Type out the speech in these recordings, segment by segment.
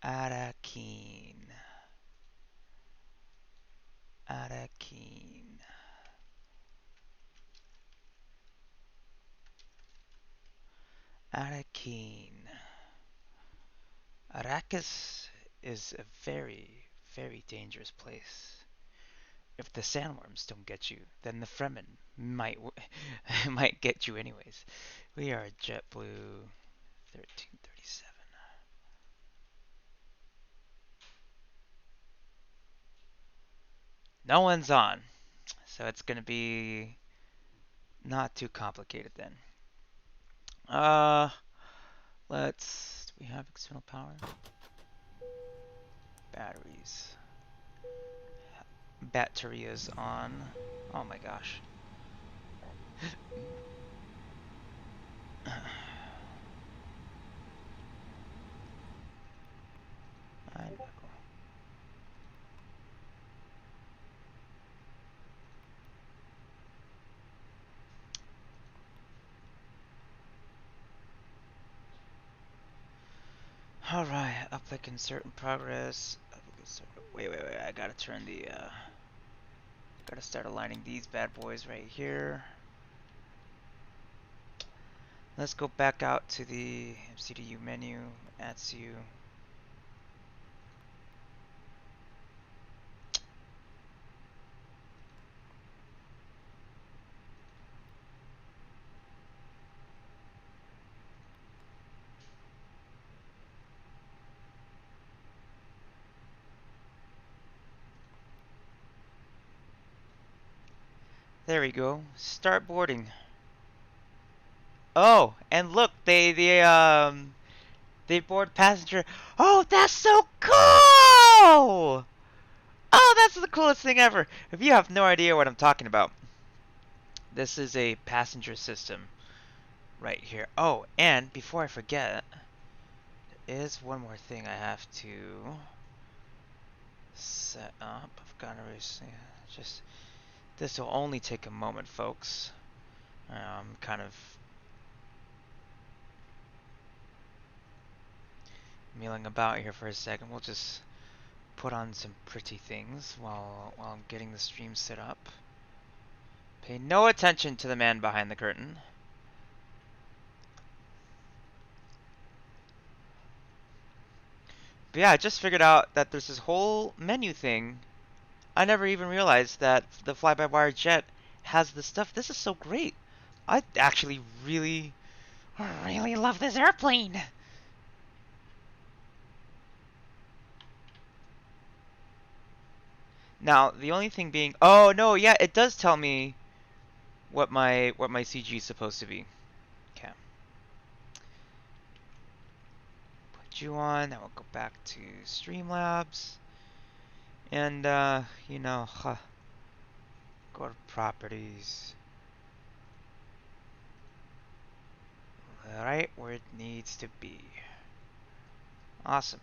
Arakeen. Arakeen. Arakeen. Arrakis is a very, very dangerous place. If the sandworms don't get you, then the Fremen might might get you anyways. We are JetBlue 1337. No one's on, so it's gonna be not too complicated then. Uh, let's. Do we have external power? Batteries. Battery is on. Oh my gosh. I know. Alright, uplick insert in progress. Wait, I gotta turn the, gotta start aligning these bad boys right here. Let's go back out to the MCDU menu, VATSIM. There we go. Start boarding. Oh, and look, they board passenger. Oh, that's so cool! Oh, that's the coolest thing ever. If you have no idea what I'm talking about, this is a passenger system right here. Oh, and before I forget, there is one more thing I have to set up. I've got to just. This will only take a moment, folks. Kind of milling about here for a second. We'll just put on some pretty things while I'm getting the stream set up. Pay no attention to the man behind the curtain. But yeah, I just figured out that there's this whole menu thing. I never even realized that the fly-by-wire jet has this stuff. This is so great. I actually really love this airplane. Now, the only thing being, oh no, yeah, it does tell me what my CG is supposed to be. Okay. Put you on, then we'll go back to Streamlabs. And you know, go to properties. Right where it needs to be. Awesome.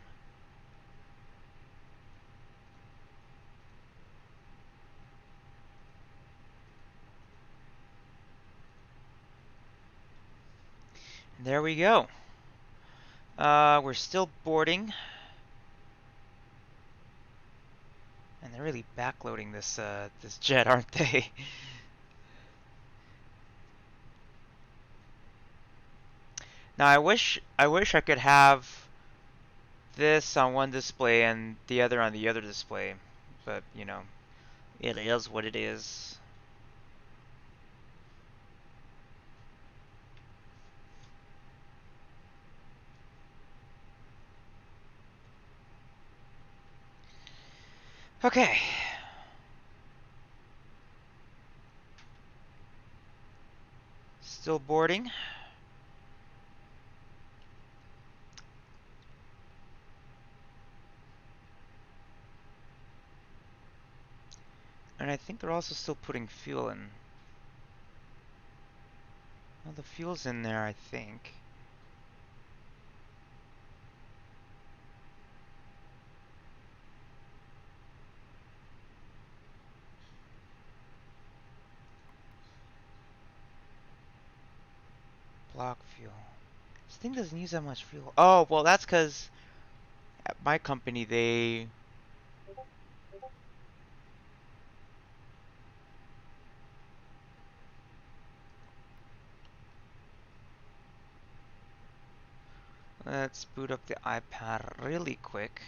And there we go. We're still boarding. And they're really backloading this this jet, aren't they? Now I wish I could have this on one display and the other on the other display, but you know, it is what it is. Okay. Still boarding. And I think they're also still putting fuel in. Well, the fuel's in there, I think. Block fuel. This thing doesn't use that much fuel. Oh, well, that's because at my company, they let's boot up the iPad really quick.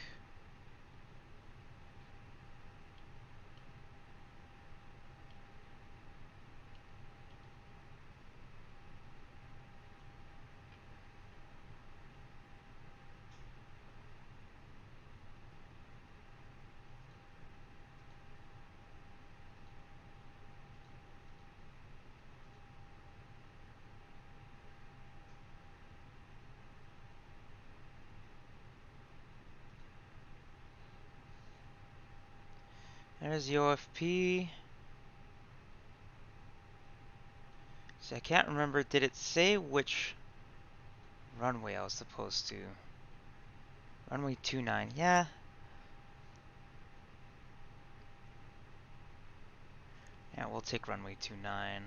There's the OFP. So I can't remember, did it say which runway I was supposed to? Runway 29, yeah. Yeah, we'll take runway 29.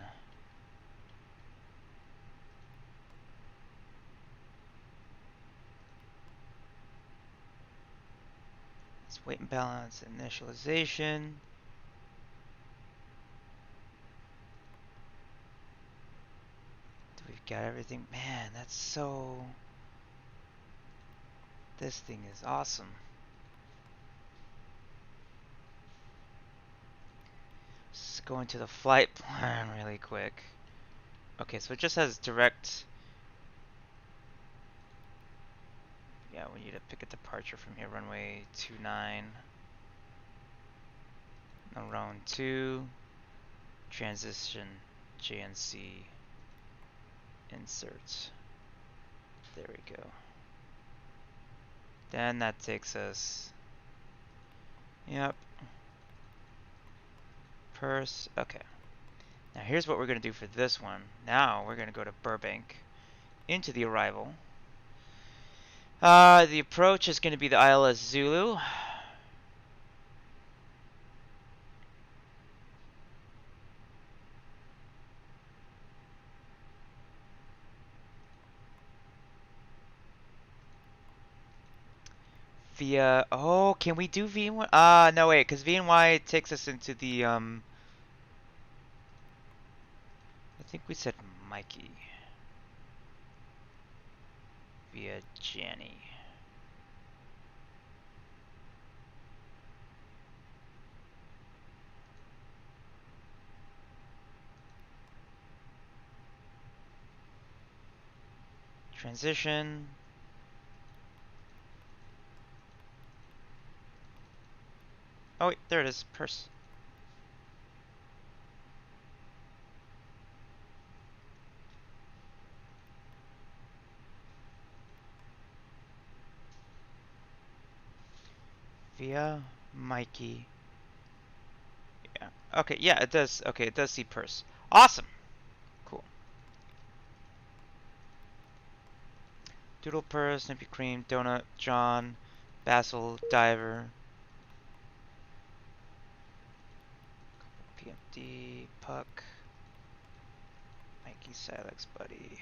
Let's weight and balance, initialization. We've got everything. Man, that's so... This thing is awesome. Let's go into the flight plan really quick. Okay, so it just has direct... Yeah, we need to pick a departure from here. Runway 29. No, round 2. Transition JNC. Insert. There we go. Then that takes us... Yep. Purse. Okay. Now here's what we're going to do for this one. Now we're going to go to Burbank. Into the arrival. The approach is going to be the ILS Zulu. Via... Oh, can we do VNY? No, wait, because VNY takes us into the, I think we said Mikey. Via Janny. Transition. Oh, wait, there it is. Purse. Via Mikey. Yeah. Okay, yeah, it does. Okay, it does see purse. Awesome. Cool. Doodle purse, Snippy Cream, Donut, John, Basil, Diver. PMD, Puck. Mikey, Silex, Buddy.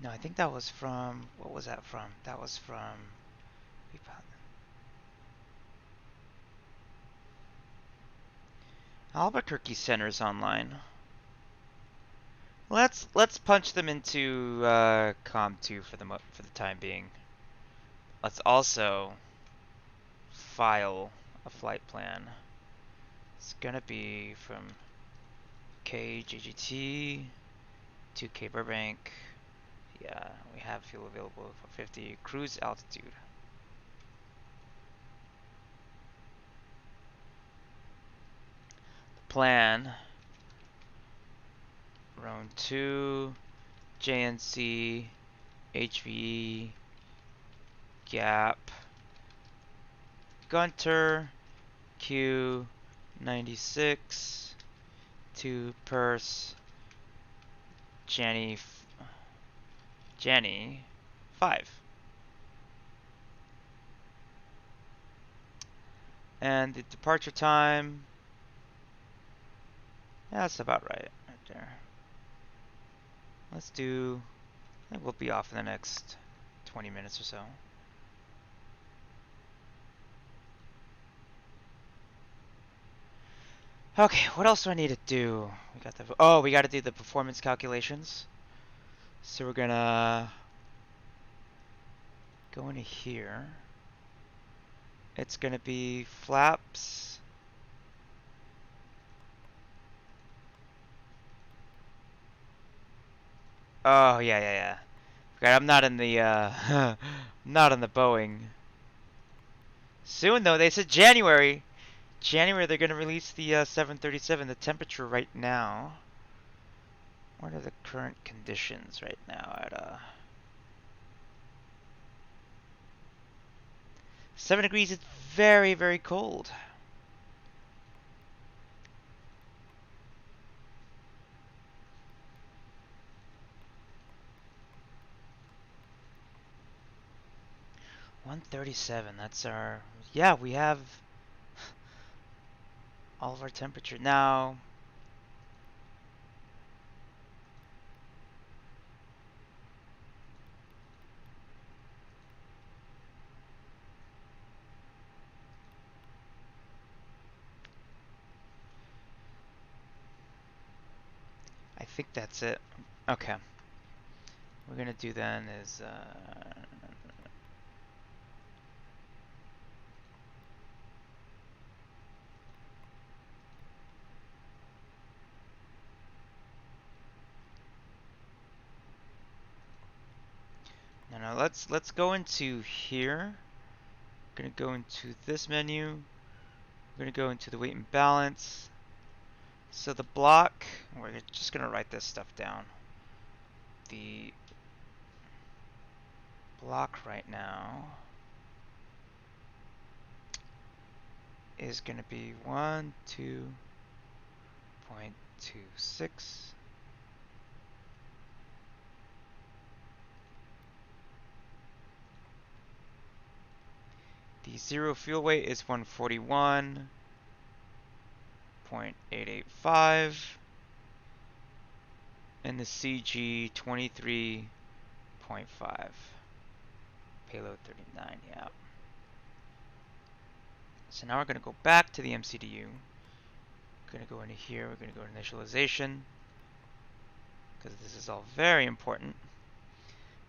No, I think that was from... What was that from? That was from... Albuquerque Center's online. Let's punch them into Com2 for the time being. Let's also file a flight plan. It's gonna be from KGGT to K Burbank. Yeah, we have fuel available for 50 cruise altitude. The plan: round 2, JNC, HVE, Gap, Gunter, Q96, to Purse, Jenny 5. And the departure time, yeah, that's about right there. Let's do I think we'll be off in the next 20 minutes or so. Okay, what else do I need to do? We got to do the performance calculations. So we're gonna go into here. It's gonna be flaps. Oh yeah. Forgot I'm not in the not in the Boeing. Soon though, they said January. January they're gonna release the 737. The temperature right now. What are the current conditions right now at 7 degrees? It's very, very cold. $137. That's our. Yeah, we have all of our temperature now. I think that's it. Okay. What we're gonna do then is no, let's go into here. We're gonna go into this menu. We're gonna go into the weight and balance. So the block, we're just gonna write this stuff down. The block right now is gonna be 12.26. The zero fuel weight is 141.885. And the CG 23.5. Payload 39, yeah. So now we're going to go back to the MCDU. We're going to go into here. We're going to go to initialization, because this is all very important.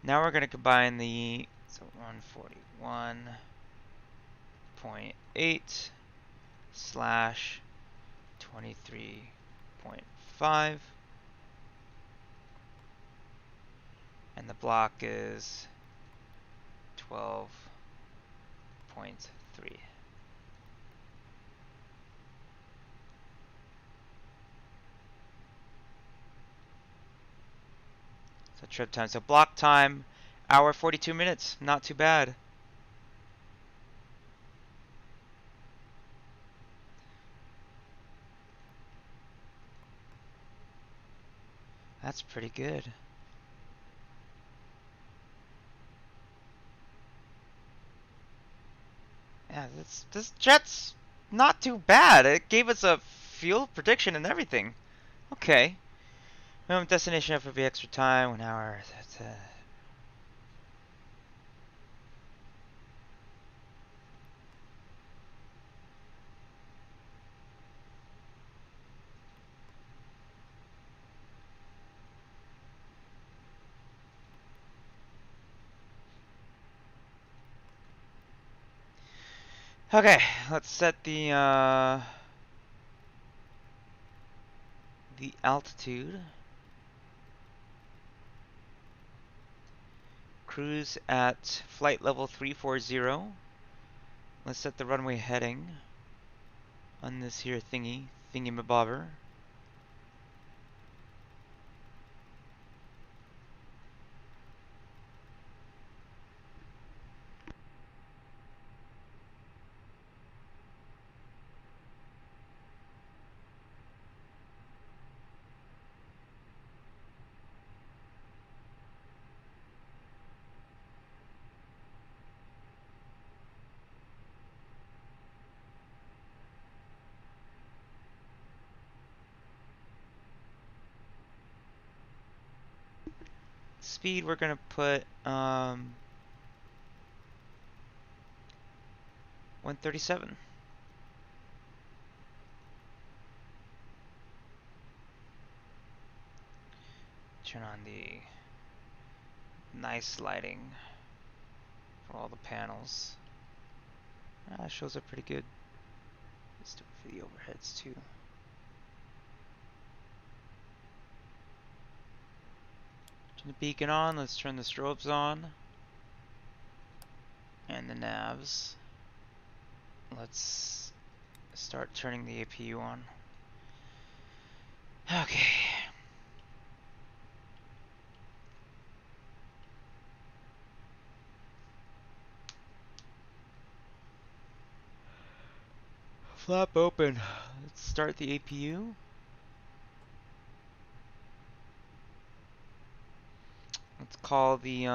Now we're going to combine the 141.8 slash 23.5. And the block is 12.3. So trip time. So block time, hour 42 minutes. Not too bad. That's pretty good. Yeah, this jet's not too bad. It gave us a fuel prediction and everything. Okay. Destination FBW extra time, 1 hour. That's Okay, let's set the altitude. Cruise at flight level 340. Let's set the runway heading on this here thingy-mabobber. speed we're gonna put 137. Turn on the nice lighting for all the panels. Shows up pretty good. Let's do it for the overheads too. Turn the beacon on. Let's turn the strobes on. And the navs. Let's start turning the APU on. Okay. Flap open. Let's start the APU. Let's call the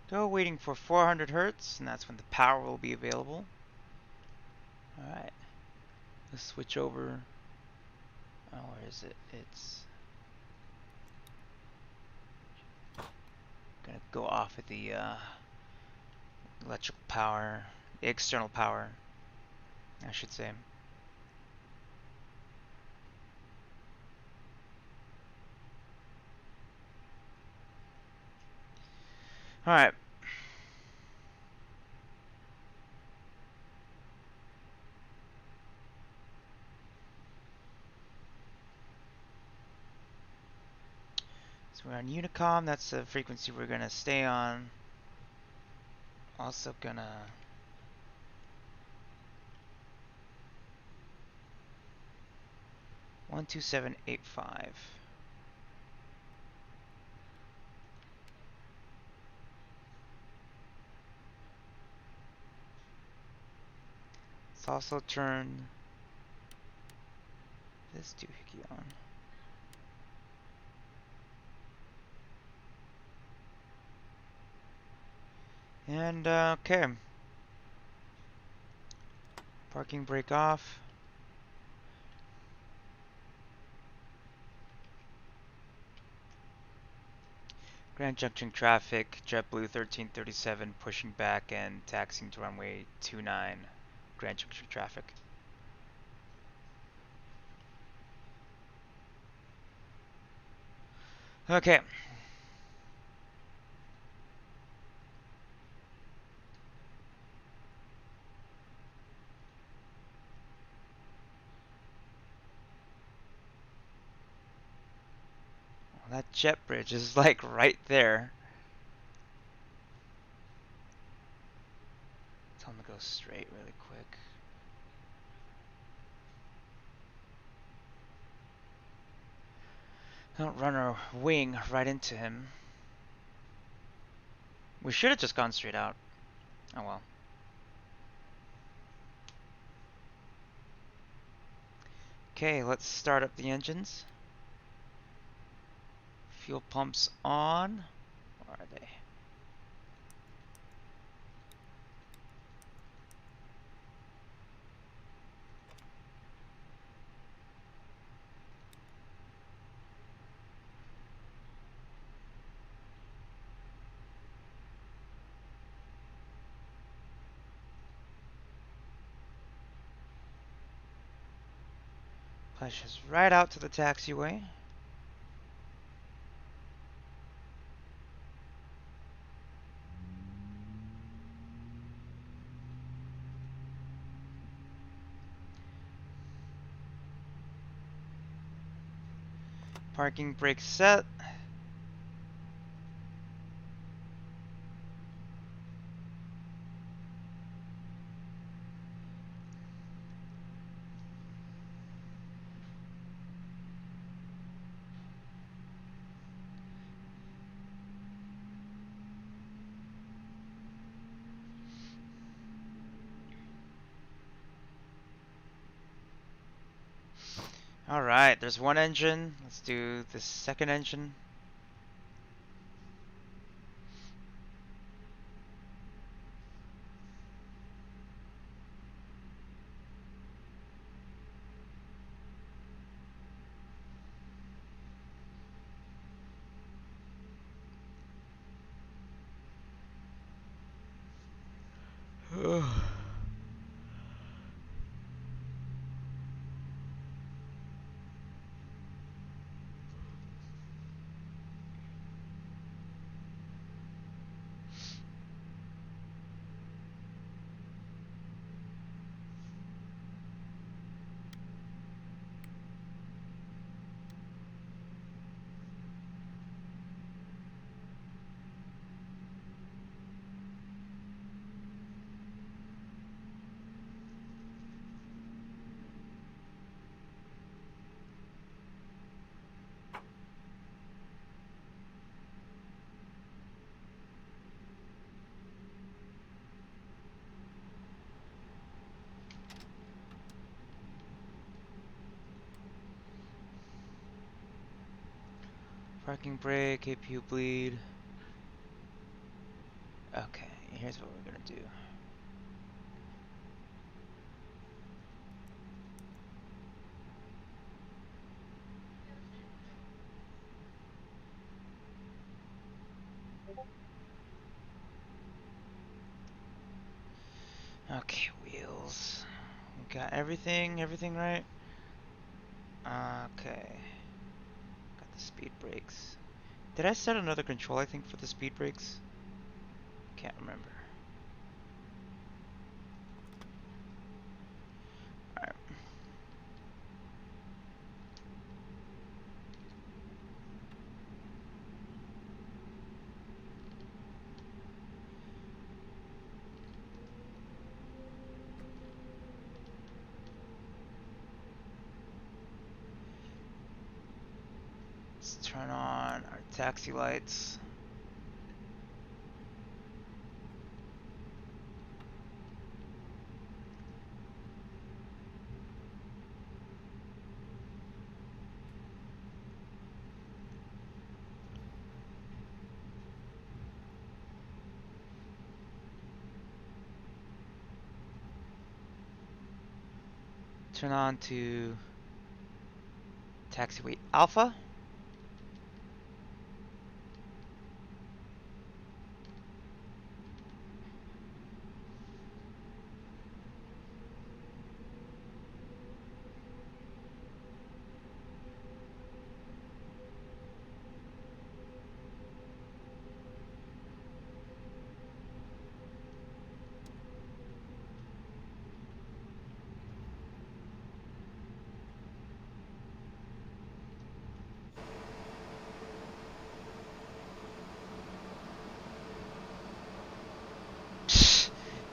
Go waiting for 400 hertz, and that's when the power will be available. Alright. Let's switch over. Oh, where is it? It's gonna go off at the electrical power, the external power, I should say. Alright. So we're on Unicom, that's the frequency we're gonna stay on. Also gonna one two seven eight five. Let's also turn this doohickey on. And okay. Parking brake off. Grand Junction traffic, JetBlue 1337 pushing back and taxiing to runway 29. Grand Junction traffic. Okay. Well, that jet bridge is like right there. Tell him to go straight really quick. Don't run our wing right into him. We should have just gone straight out. Oh well. Okay, let's start up the engines. Fuel pumps on. Where are they? Pushes right out to the taxiway. Parking brake set. there's one engine. Let's do the second engine. Parking brake, APU bleed. Okay, here's what we're gonna do. Okay, wheels. We got everything right? Okay. Got the speed brakes. Did I set another control, I think, for the speed brakes? Can't remember. Alright. Let's turn on our taxi lights. Turn on to taxiway alpha.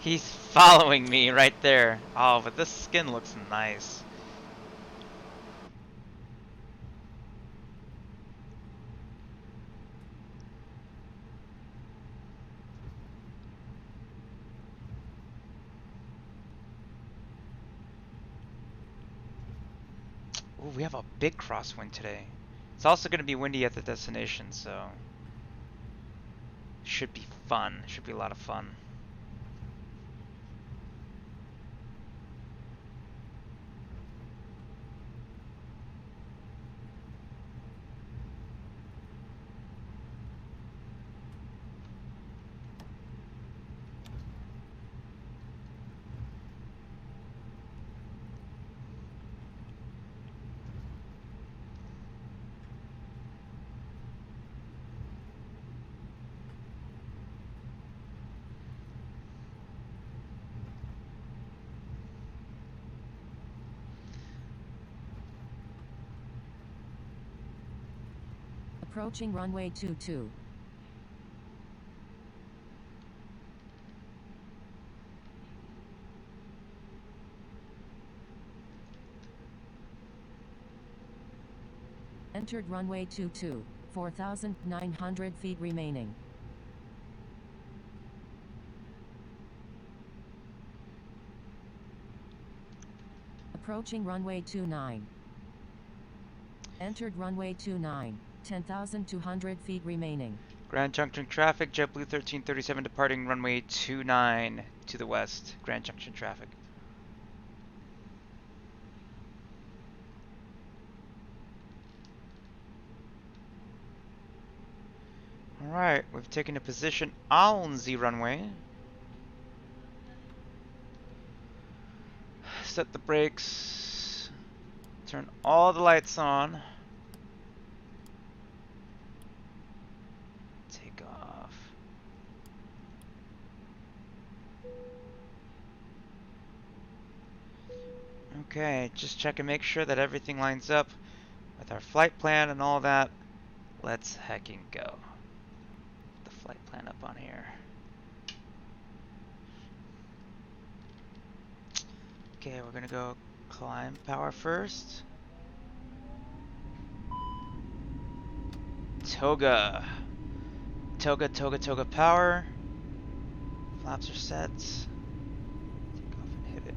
He's following me right there. Oh, but this skin looks nice. Ooh, we have a big crosswind today. It's also going to be windy at the destination, so should be fun. Should be a lot of fun. Approaching runway 22. Entered runway 22. 4,900 feet remaining. Approaching runway 29. Entered runway 29, 10,200 feet remaining. Grand Junction traffic, JetBlue 1337 departing runway 29 to the west. Grand Junction traffic. Alright, we've taken a position on the runway. Set the brakes. Turn all the lights on. Take off. Okay, just check and make sure that everything lines up with our flight plan and all that. Let's hecking go. The flight plan up on here. Okay, we're gonna go climb power first. Toga. Toga power. Flaps are set. Take off and hit it.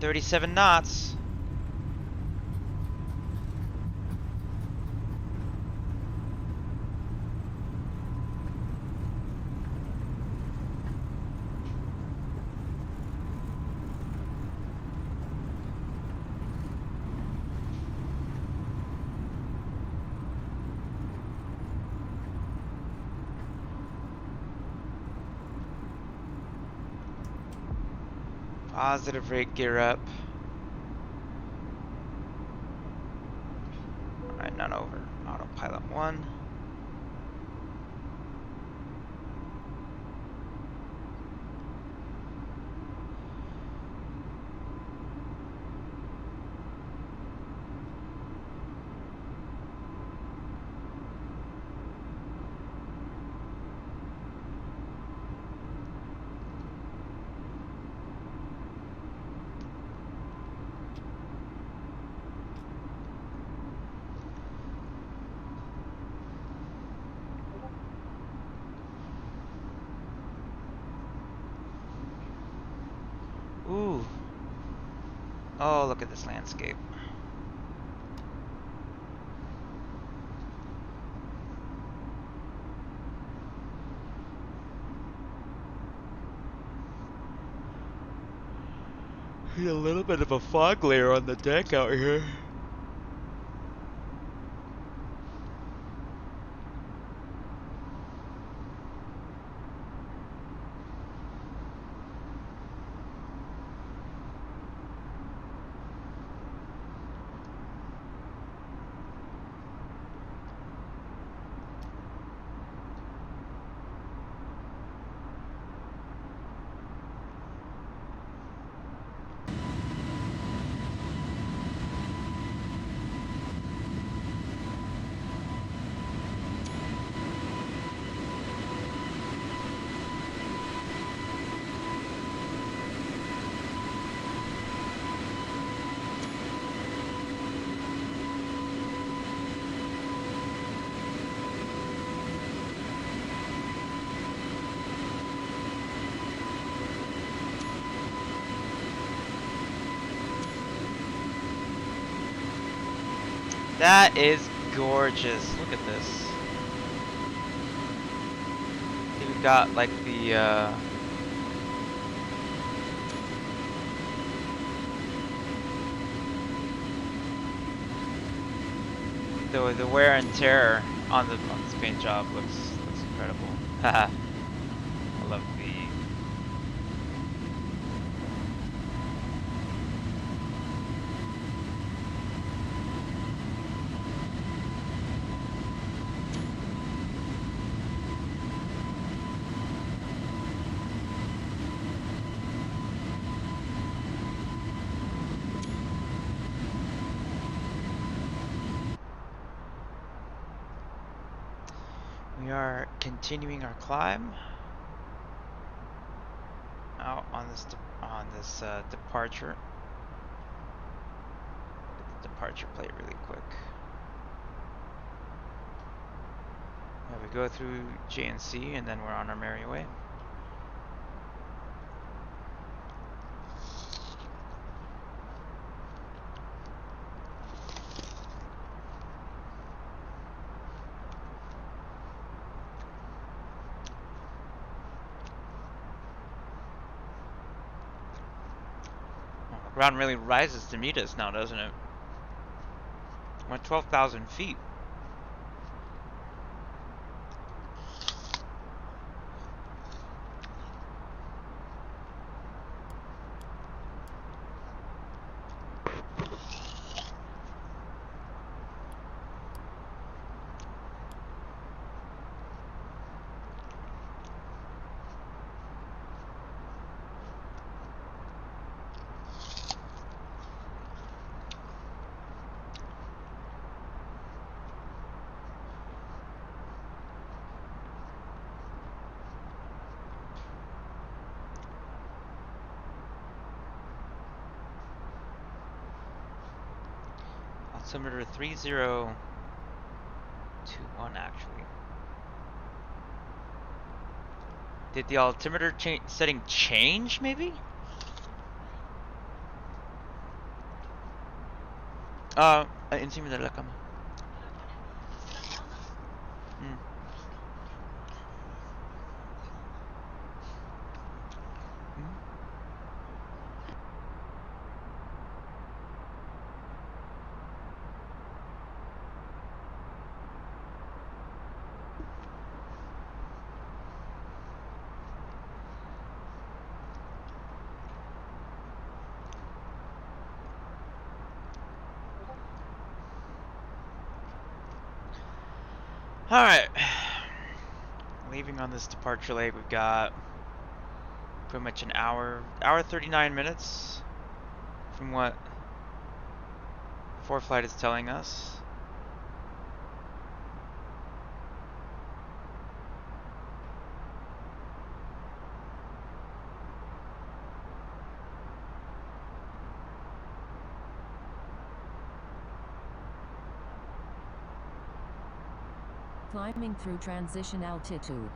.137 knots. Positive rate gear up. Alright, none over. Autopilot 1. Ooh. Oh, look at this landscape. See a little bit of a fog layer on the deck out here. That is gorgeous. Look at this. We've got like the wear and tear on this paint job looks incredible. Haha. I love the We are continuing our climb out on this departure. Look at the departure plate really quick. Yeah, we go through JNC and then we're on our merry way. Ground really rises to meet us now, doesn't it? We're at 12,000 feet. Altimeter 3021 actually. Did the altimeter setting change maybe? Encima de la cama. Mm. Mm. Alright. Leaving on this departure leg, we've got pretty much an hour 39 minutes from what ForeFlight is telling us. Climbing through transition altitude.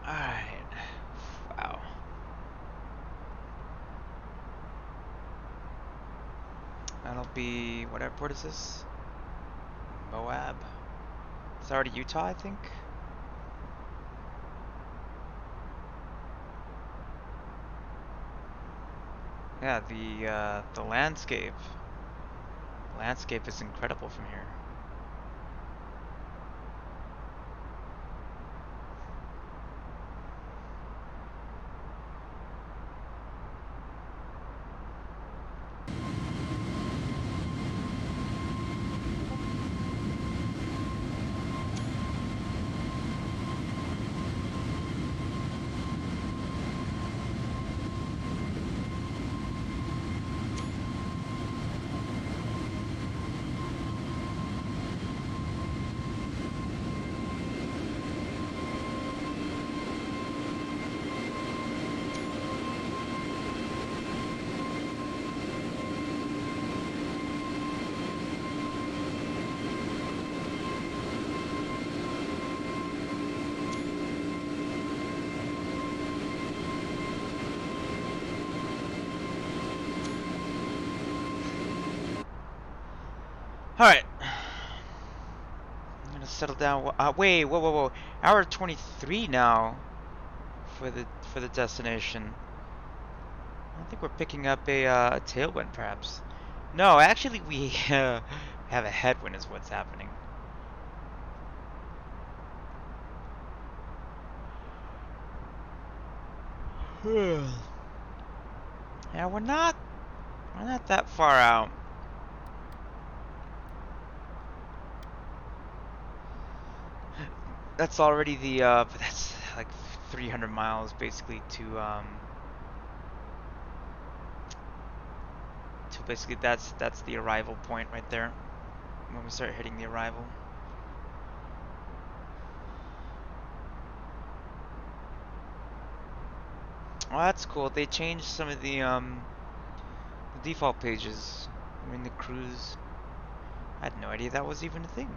Alright. Wow. That'll be, what airport is this? Moab. It's already Utah, I think. Yeah, the landscape. Landscape is incredible from here. Alright. I'm gonna settle down. Wait, whoa. Hour 23 now for the destination. I think we're picking up a tailwind, perhaps. No, actually, we have a headwind, is what's happening. Yeah, we're not that far out. That's already but that's like 300 miles basically to basically that's the arrival point right there when we start hitting the arrival. Oh, that's cool. They changed some of the default pages in the cruise. I had no idea that was even a thing.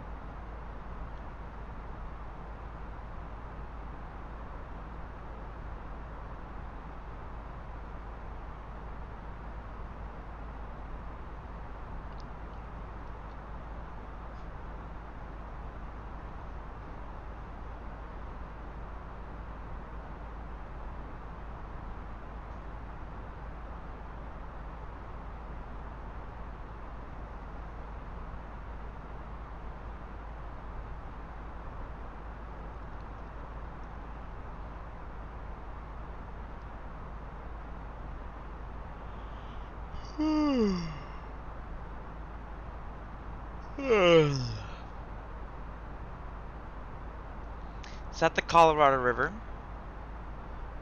Is that the Colorado River?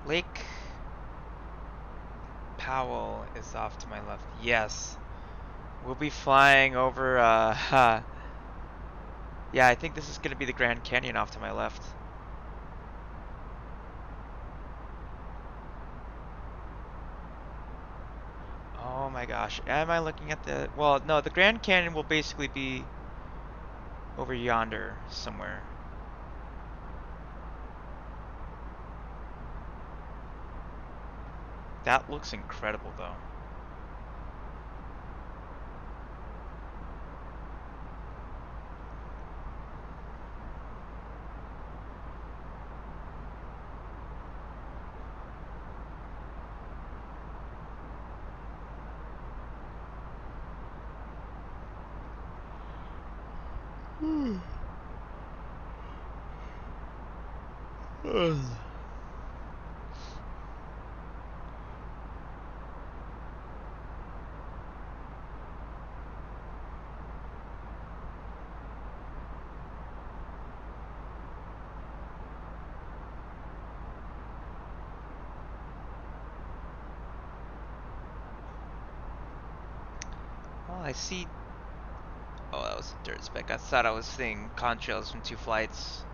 Lake Powell is off to my left. Yes. We'll be flying over, yeah, I think this is gonna be the Grand Canyon off to my left. Oh my gosh. Am I looking at the... Well, no, the Grand Canyon will basically be over yonder somewhere. That looks incredible, though. Oh, I see. Oh, that was a dirt speck. I thought I was seeing contrails from two flights.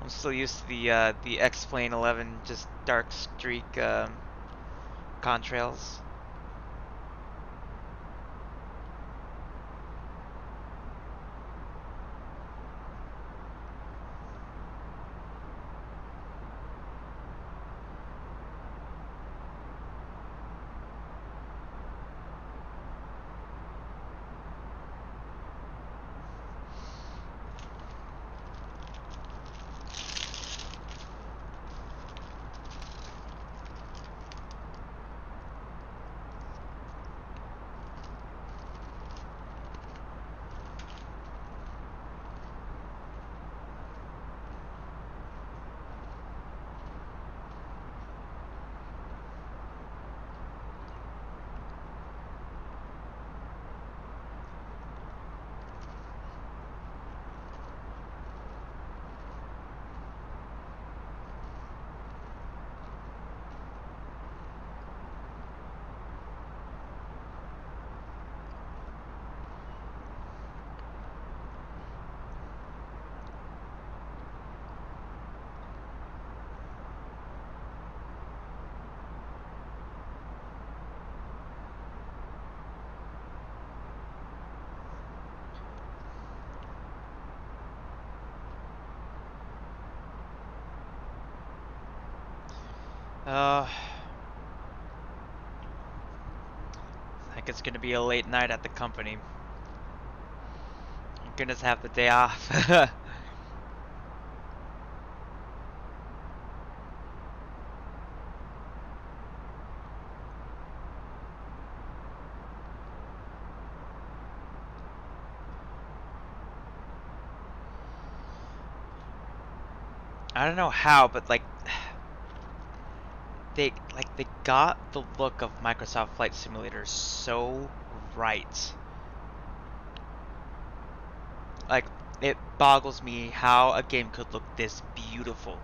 I'm still used to the X-Plane 11, just dark streak contrails. I think it's gonna be a late night at the company. thank goodness I have the day off. I don't know how, but like they got the look of Microsoft Flight Simulator so right. Like it boggles me how a game could look this beautiful.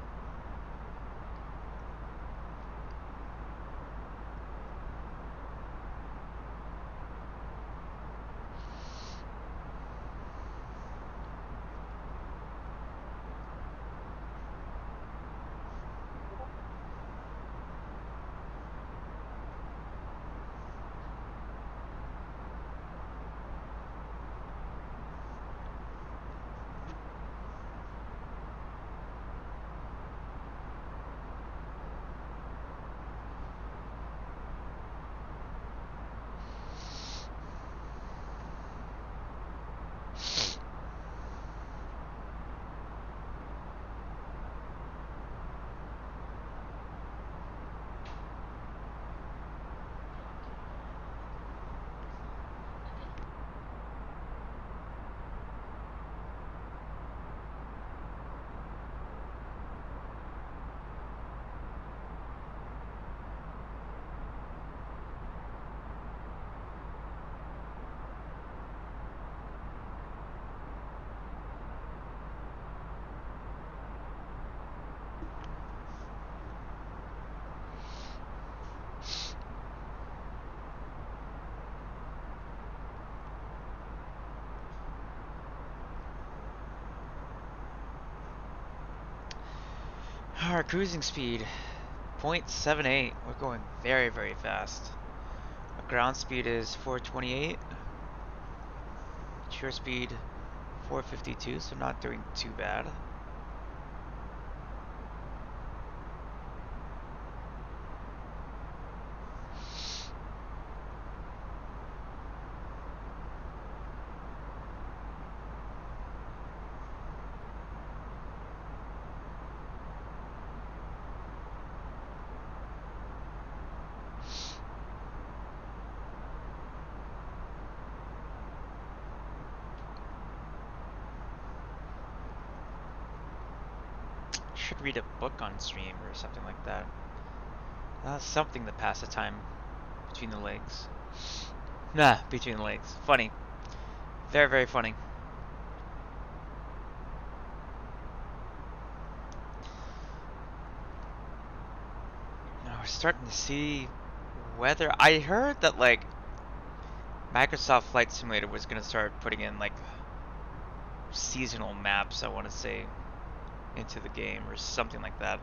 Our cruising speed, 0.78. We're going very, very fast. Our ground speed is 428. Shore speed, 452, so not doing too bad. Should read a book on stream or something like that. Something to pass the time between the legs. Nah, between the legs. Funny. Very, very funny. Now we're starting to see weather. I heard that like Microsoft Flight Simulator was gonna start putting in like seasonal maps, I want to say, into the game or something like that.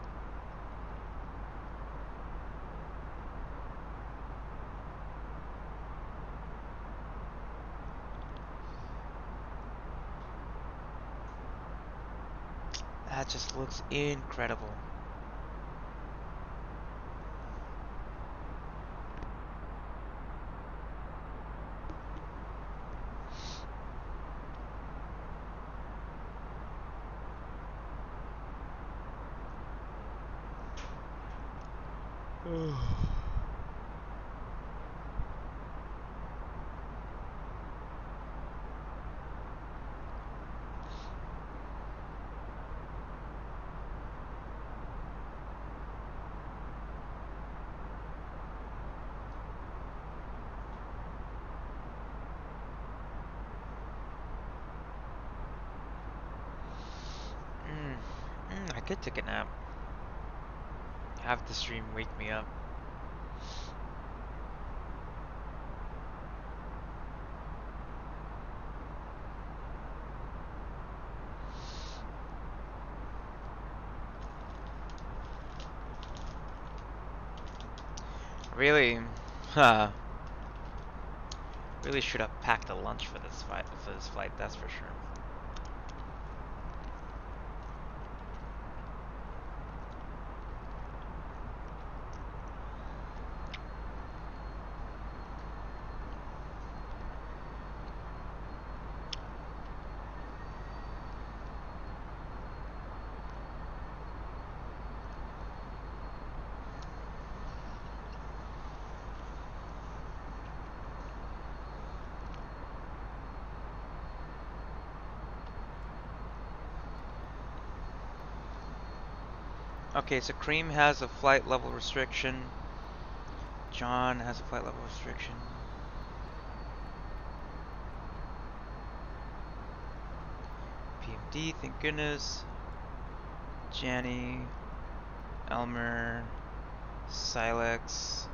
That just looks incredible. I could take a nap. Have the stream wake me up. Really, huh? Really should have packed a lunch for this flight. That's for sure. Okay, so Cream has a flight level restriction. John has a flight level restriction. PMD, thank goodness. Janny, Elmer, Silex.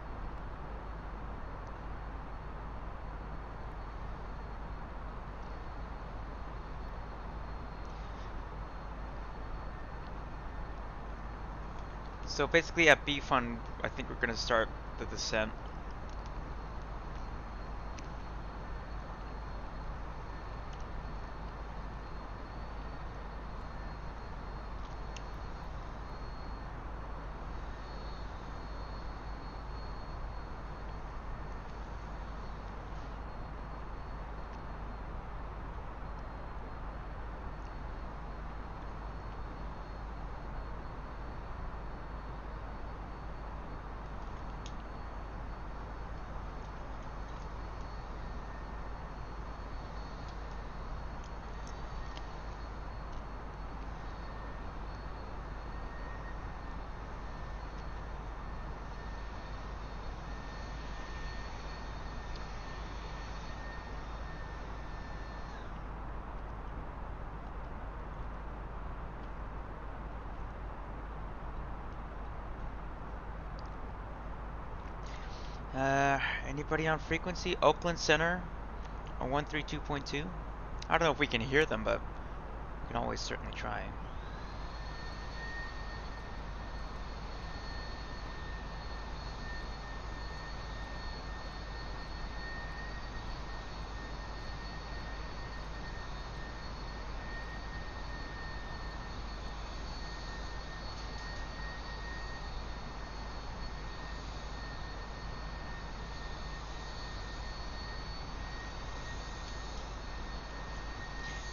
So basically at B Fund, I think we're gonna start the descent. Anybody on frequency? Oakland Center on 132.2. I don't know if we can hear them, but we can always certainly try.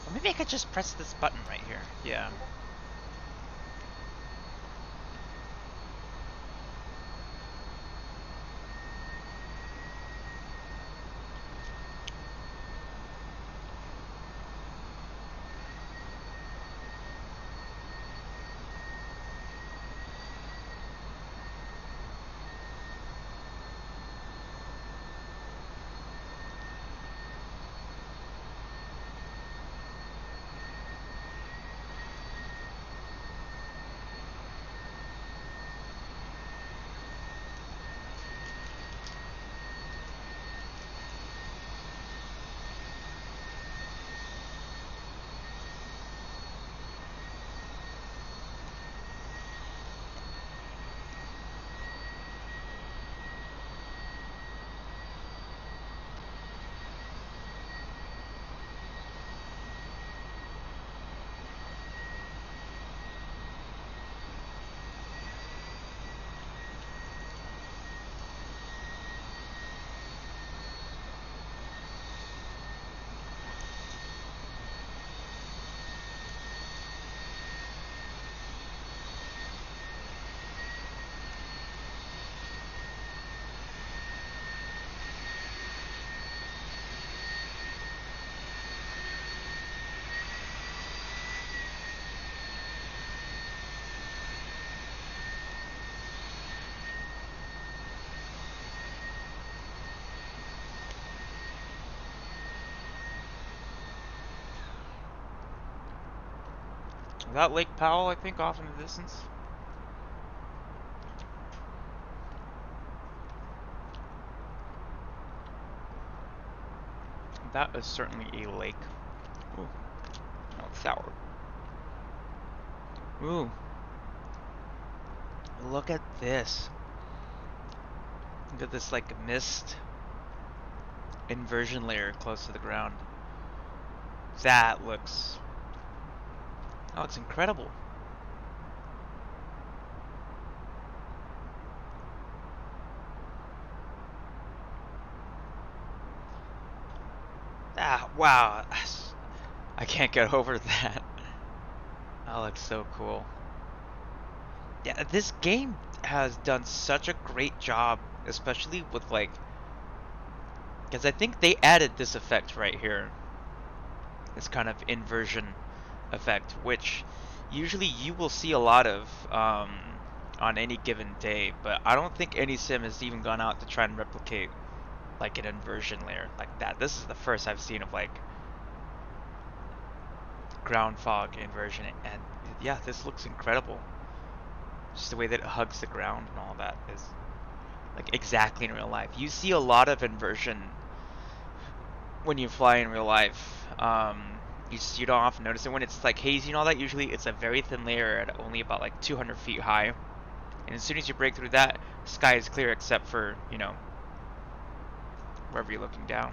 Or maybe I could just press this button right here. Yeah. That Lake Powell, I think, off in the distance. That is certainly a lake. Ooh, no, it's sour. Ooh, look at this. Look at this, like, mist inversion layer close to the ground. That looks... Oh, it's incredible. Ah, wow. I can't get over that. That looks so cool. Yeah, this game has done such a great job, especially with, like... Because I think they added this effect right here. This kind of inversion effect, which usually you will see a lot of on any given day, but I don't think any sim has even gone out to try and replicate like an inversion layer like that. This is the first I've seen of like ground fog inversion, and yeah, this looks incredible. Just the way that it hugs the ground and all that is like exactly in real life. You see a lot of inversion when you fly in real life. You don't often notice it when it's like hazy and all that. Usually it's a very thin layer at only about like 200 feet high. And as soon as you break through that, sky is clear except for, you know, wherever you're looking down.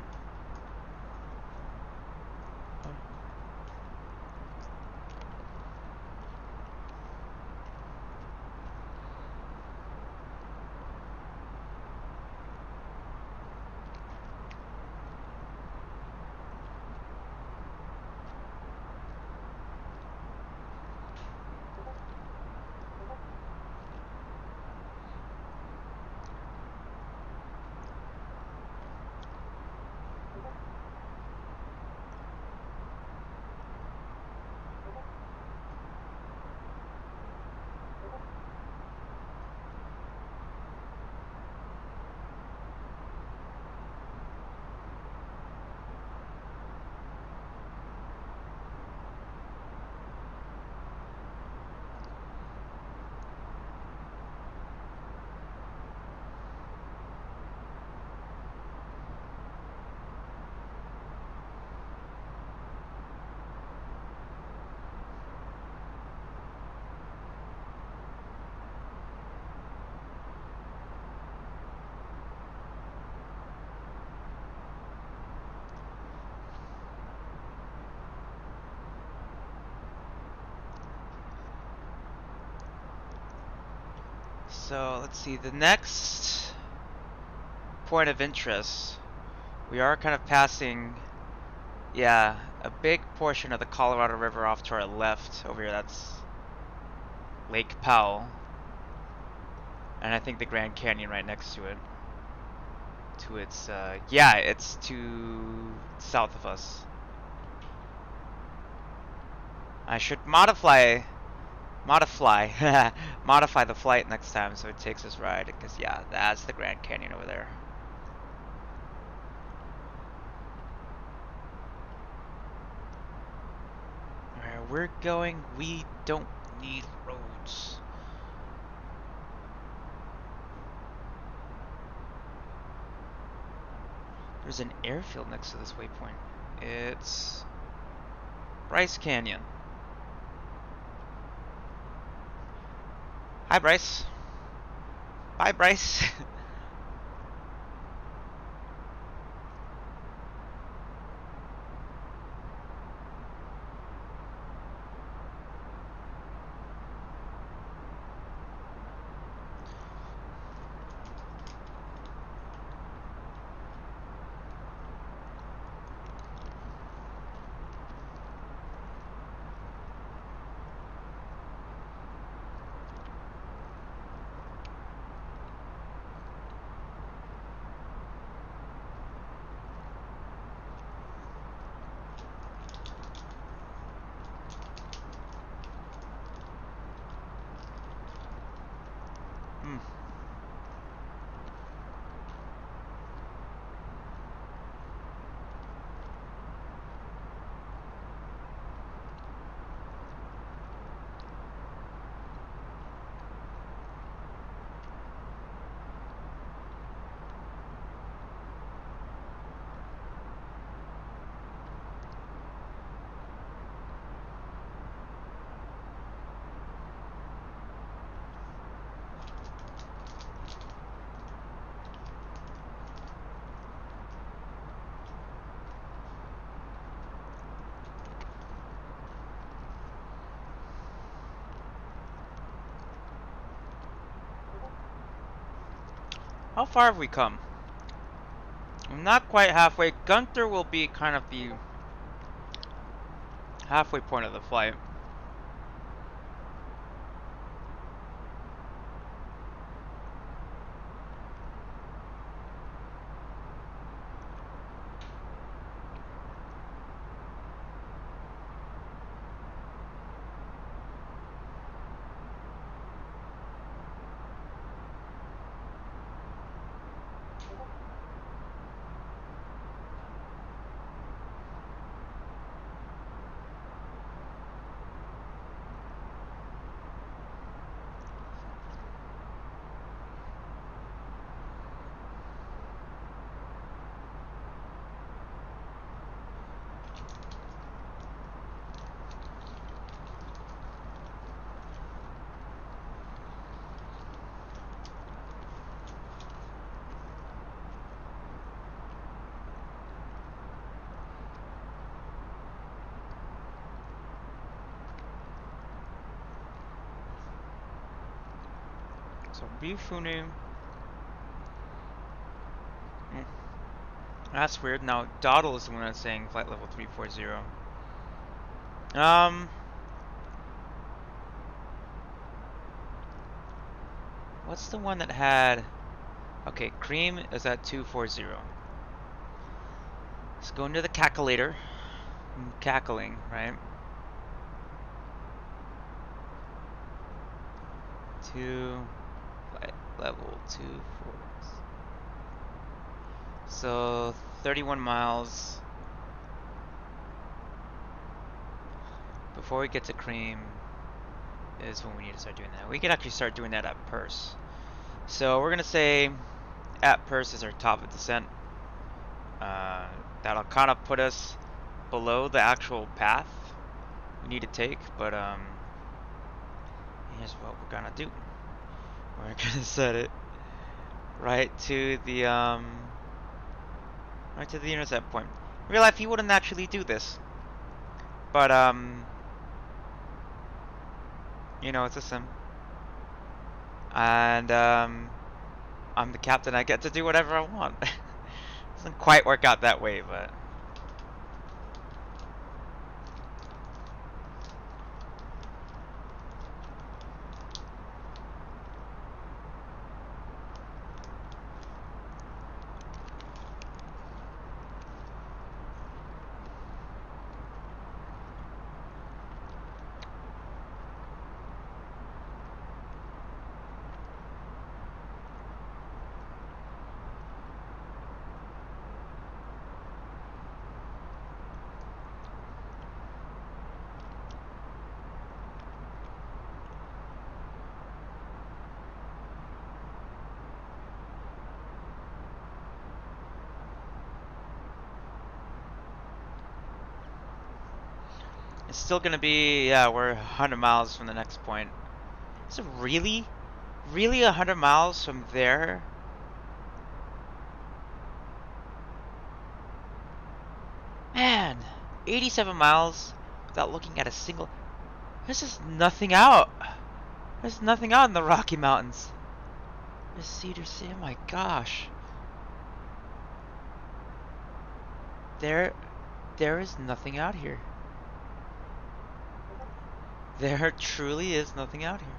So let's see, the next point of interest, we are kind of passing, yeah, a big portion of the Colorado River off to our left over here. That's Lake Powell. And I think the Grand Canyon right next to it. To its, yeah, it's to south of us. I should modify modify the flight next time so it takes us right, because yeah, that's the Grand Canyon over there. Where we're going, we don't need roads. There's an airfield next to this waypoint. It's Bryce Canyon. Hi, Bryce. Bye, Bryce. Hmm. How far have we come? I'm not quite halfway. Gunther will be kind of the halfway point of the flight. So Bifunu. Hmm. That's weird. Now Doddle is the one that's saying flight level 340. What's the one that had? Okay, Cream is at 240. Let's go into the calculator. I'm cackling, right? Flight level 24. So 31 miles before we get to Cream is when we need to start doing that. We can actually start doing that at Purse. So we're gonna say at Purse is our top of descent. That'll kind of put us below the actual path we need to take, but here's what we're gonna do. We're gonna set it right to the intercept point. In real life, you wouldn't actually do this, but you know, it's a sim, and I'm the captain. I get to do whatever I want. Doesn't quite work out that way, but. It's still gonna be, yeah, we're 100 miles from the next point. Is it really? Really 100 miles from there? Man, 87 miles without looking at a single. There's just nothing out. There's nothing out in the Rocky Mountains. There's Cedar City. Oh my gosh. There is nothing out here. There truly is nothing out here.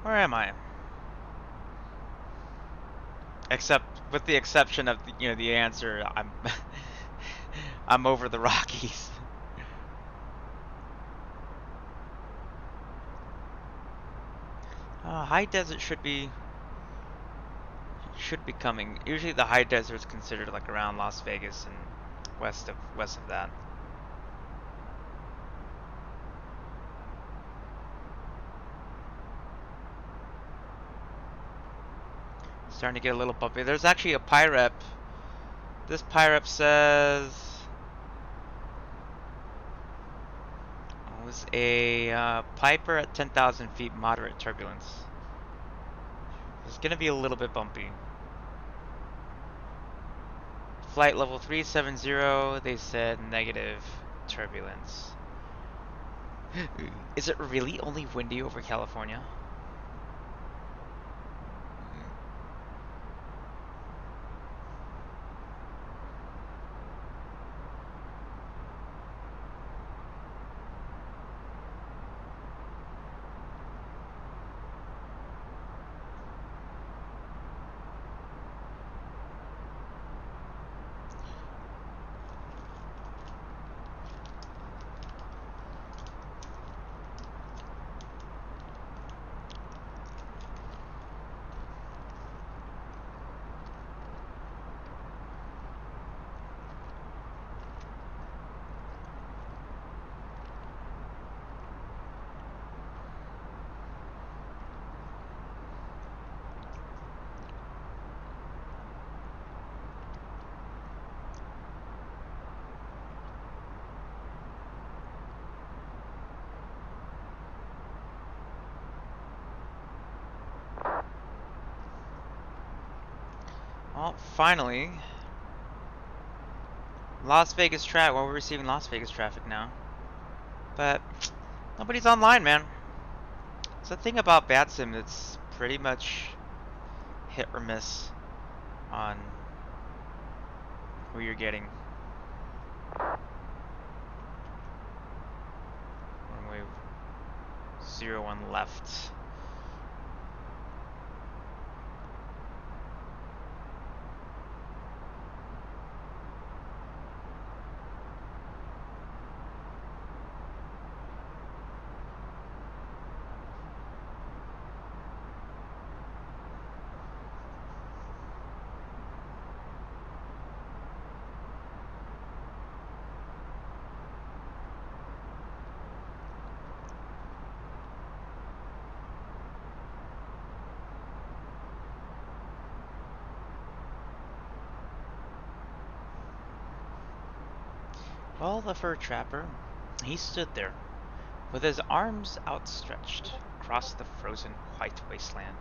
Where am I? Except, with the exception of the answer, I'm I'm over the Rockies. High desert should be coming. Usually the high desert is considered like around Las Vegas and west of that. Starting to get a little bumpy. There's actually a PIREP. This PIREP says it was a Piper at 10,000 feet, moderate turbulence. It's gonna be a little bit bumpy. Flight level 370, they said negative turbulence. Is it really only windy over California? Well, finally, Las Vegas traffic. Well, we're receiving Las Vegas traffic now, but nobody's online, man. It's the thing about VATSIM. It's pretty much hit or miss on who you're getting. Runway 01 left. Well, the fur trapper, he stood there, with his arms outstretched across the frozen white wasteland,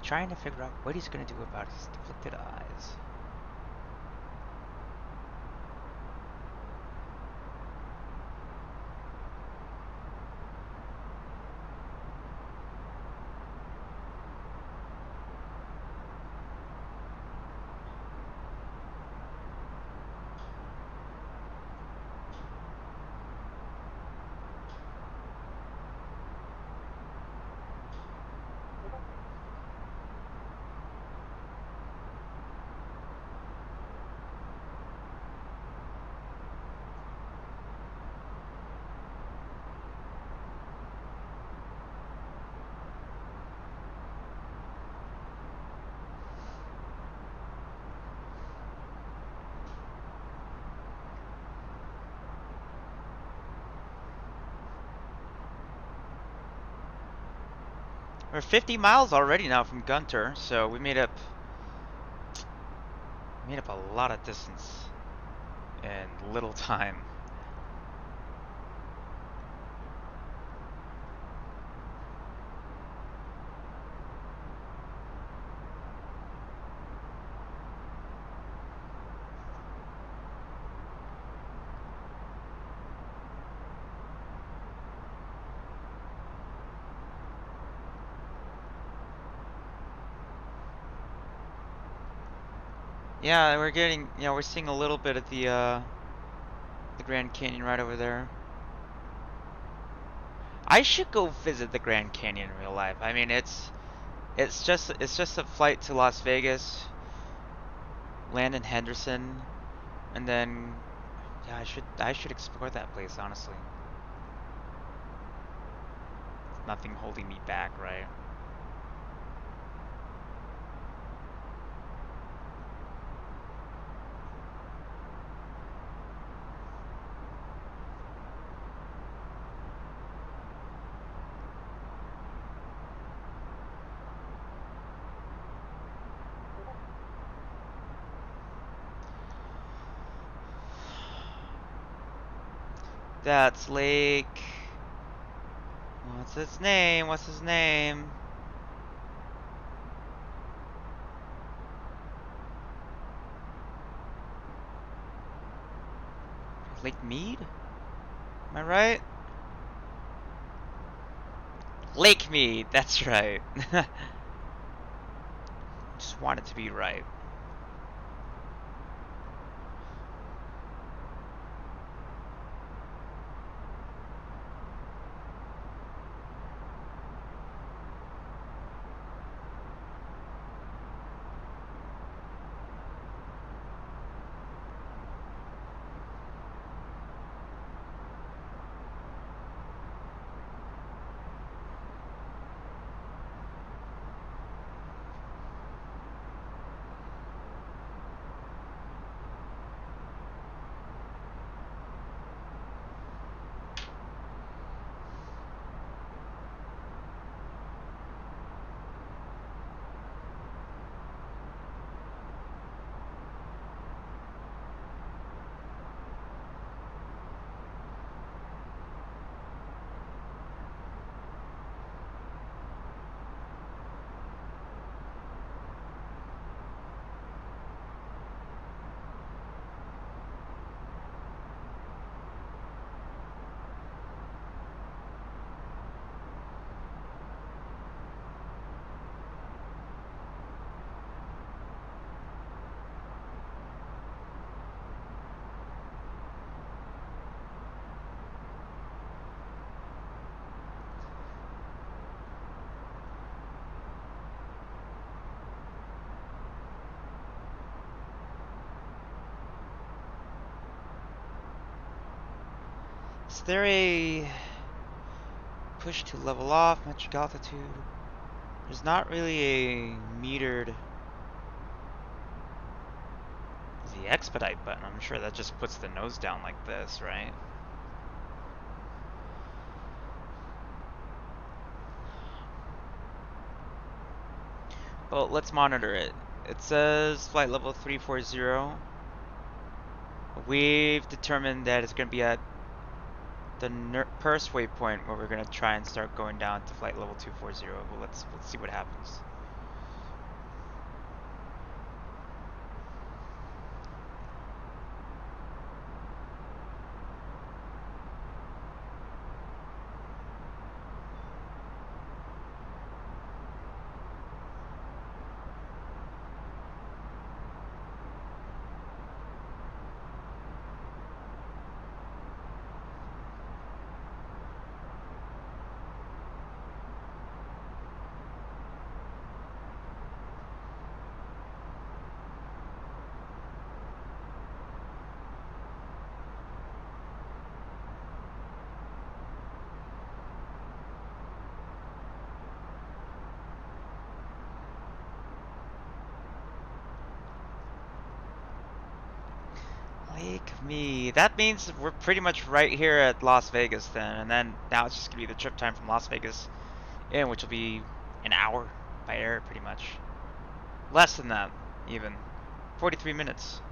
trying to figure out what he's going to do about his afflicted eyes. We're 50 miles already now from Gunter, so we made up a lot of distance in little time. Yeah, we're getting, we're seeing a little bit of the Grand Canyon right over there. I should go visit the Grand Canyon in real life. I mean, it's just a flight to Las Vegas, land in Henderson, and then yeah, I should explore that place, honestly. Nothing holding me back, right? That's Lake. What's his name? What's his name? Lake Mead? Am I right? Lake Mead, that's right. Just wanted to be right. Is there a push to level off, metric altitude? There's not really a metered the expedite button. I'm sure that just puts the nose down like this, right? Well, let's monitor it. It says flight level 340. We've determined that it's going to be at the Purse waypoint where we're going to try and start going down to flight level 240. Well, let's see what happens. Lake me. That means we're pretty much right here at Las Vegas then, and then now it's just gonna be the trip time from Las Vegas in, which will be an hour by air, pretty much. Less than that, even. 43 minutes.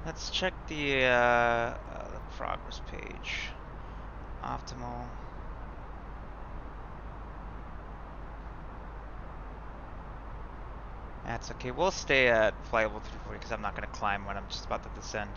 Let's check the progress page. Optimal. That's okay. We'll stay at flight level 340 because I'm not going to climb when I'm just about to descend.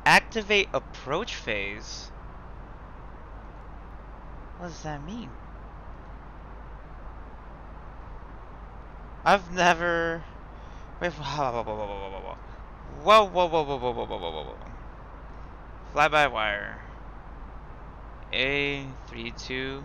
Activate approach phase? What does that mean? I've never... Wait, whoa, whoa, whoa, whoa, whoa, whoa. Whoa, whoa, whoa, whoa, whoa, whoa, whoa, whoa, whoa. Fly-by-wire. A32X.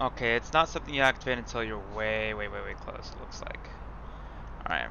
Okay, it's not something you activate until you're way, way, way, way close, it looks like. Alright.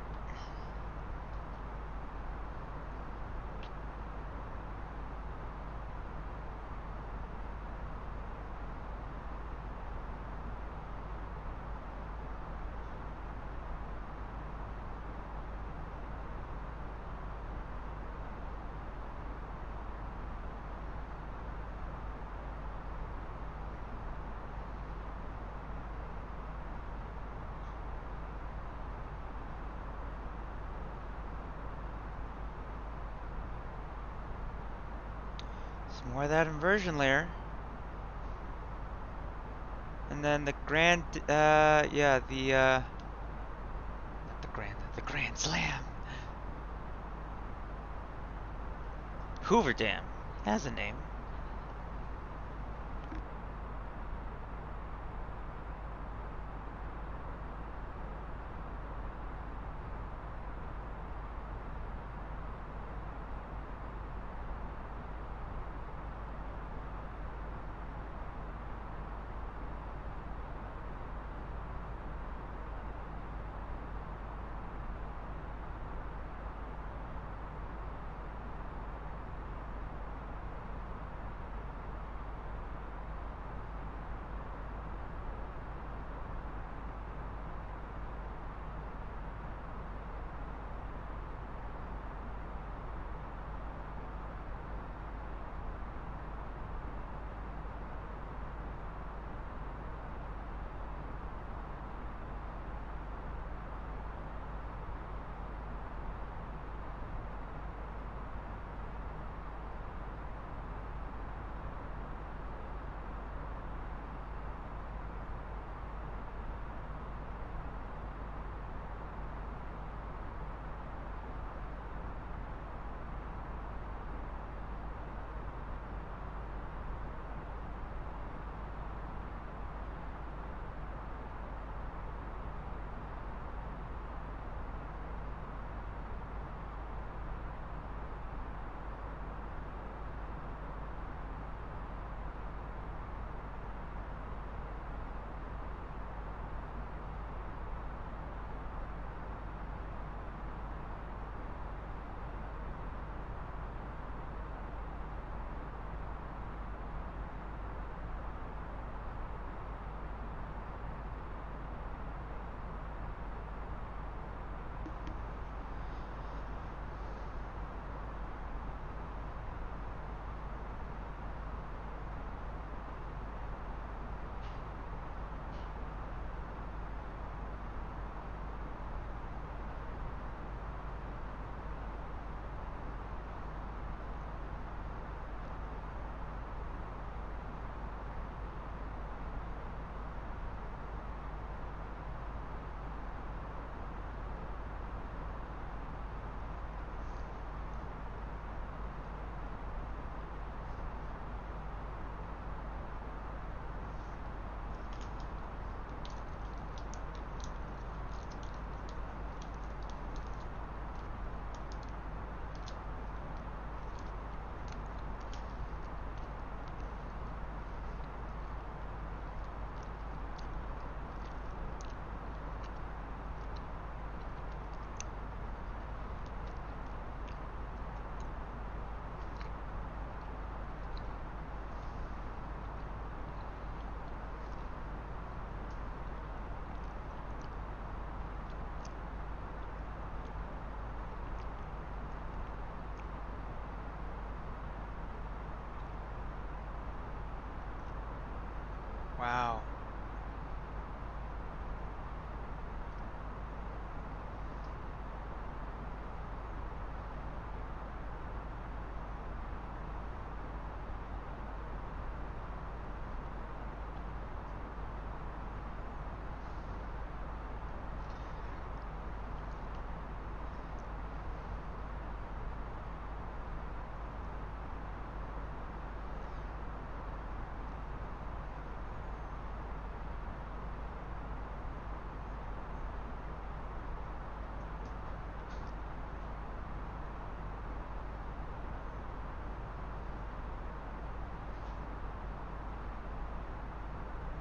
Some more of that inversion layer. And then the grand, yeah, not the Grand Slam. Hoover Dam. Has a name. Wow.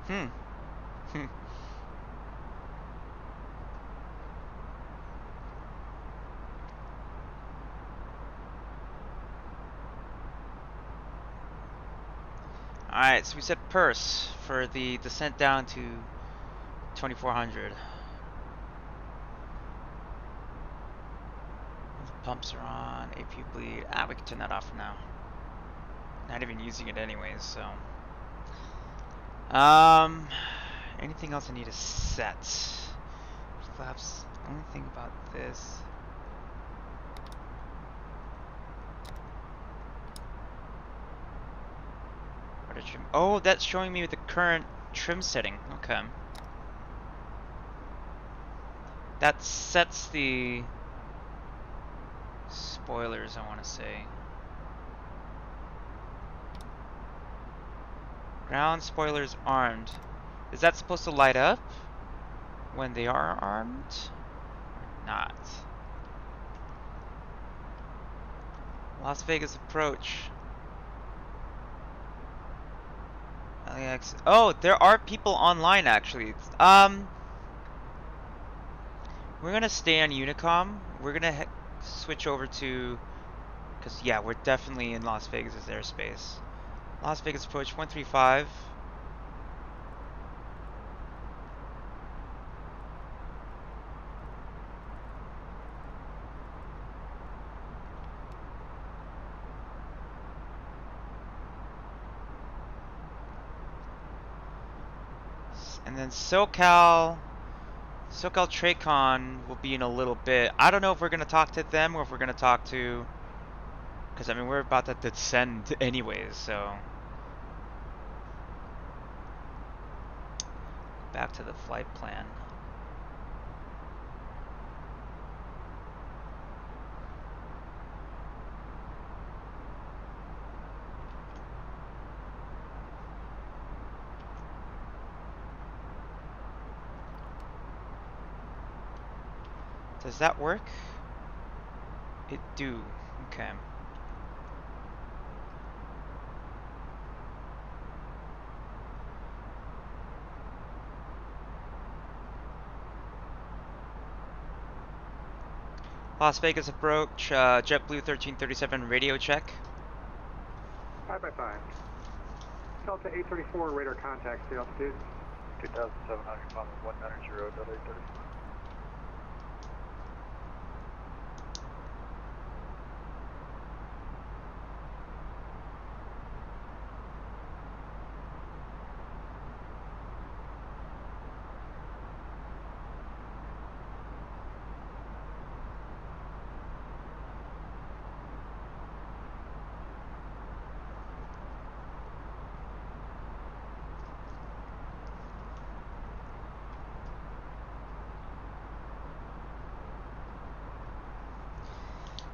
Hmm. Alright, so we set purse for the descent down to 2400. The pumps are on, AP bleed. Ah, we can turn that off for now. Not even using it anyways, so. Anything else I need to set? Flaps, only thing about this. Trim. Oh, that's showing me the current trim setting. Okay. That sets the spoilers, I want to say. Ground spoilers armed. Is that supposed to light up when they are armed? Or not? Las Vegas approach. LAX. Oh, there are people online actually. We're gonna stay on Unicom. We're gonna switch over to, because yeah, we're definitely in Las Vegas' airspace. Las Vegas approach 135. And then SoCal TRACON will be in a little bit. I don't know if we're gonna talk to them or if we're gonna talk to, because I mean we're about to descend anyways, so. Back to the flight plan. Does that work? It do. Okay. Las Vegas approach, JetBlue 1337 radio check. 5x5. Delta 834 radar contact, the altitude. 2,700, Papa 190, Delta 834.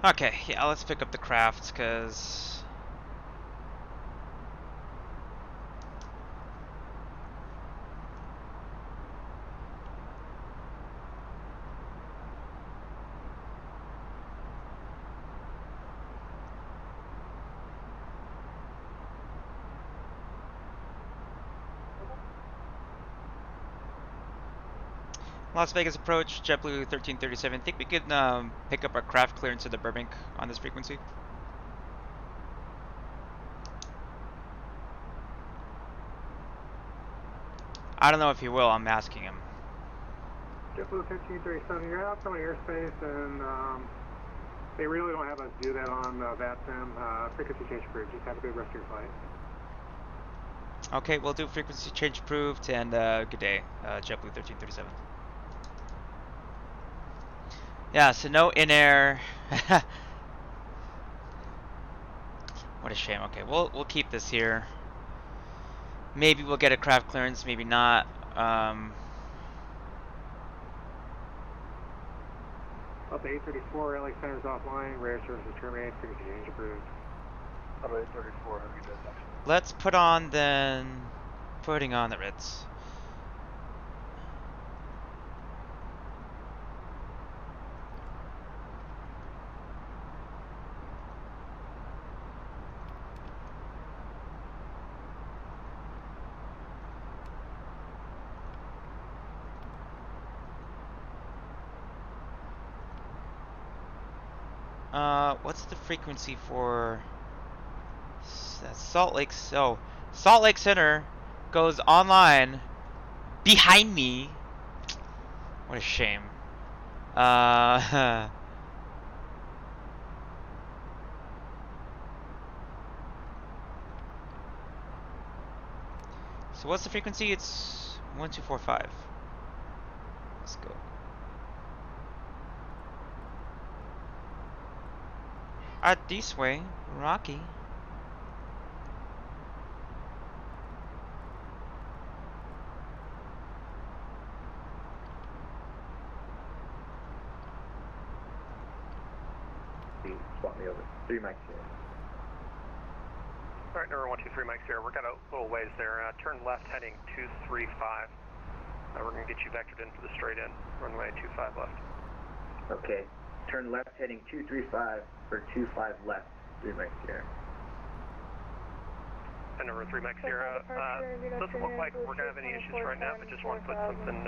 Okay, yeah, let's pick up the craft, because Las Vegas approach, JetBlue 1337. Think we could pick up our craft clearance to the Burbank on this frequency? I don't know if he will, I'm asking him. JetBlue 1337, you're out from airspace, and they really don't have us do that on VATSIM. Frequency change approved. Just have a good rest of your flight. Okay, we'll do frequency change approved, and good day, JetBlue 1337. Yeah, so no in-air. What a shame. Okay, we'll keep this here. Maybe we'll get a craft clearance, maybe not. Delta 834, LA center's offline. Radar services terminated. Frequency change approved. Delta 834, have a good day, thanks. Let's put on then. Putting on the Ritz. What's the frequency for that's Salt Lake? So Salt Lake Center goes online behind me. What a shame. So what's the frequency? It's 1245. Let's go. This way, Rocky. Swap me over. 3 mics here. Alright, number 123 mics here. We're got a little ways there. Turn left heading 235. We're going to get you vectored in for the straight in. Runway 25 left. Okay. Turn left heading 235 for 25 left. 3 mics here. And number 3 mics here. Doesn't look like we're going to have any issues right now, but just want to put something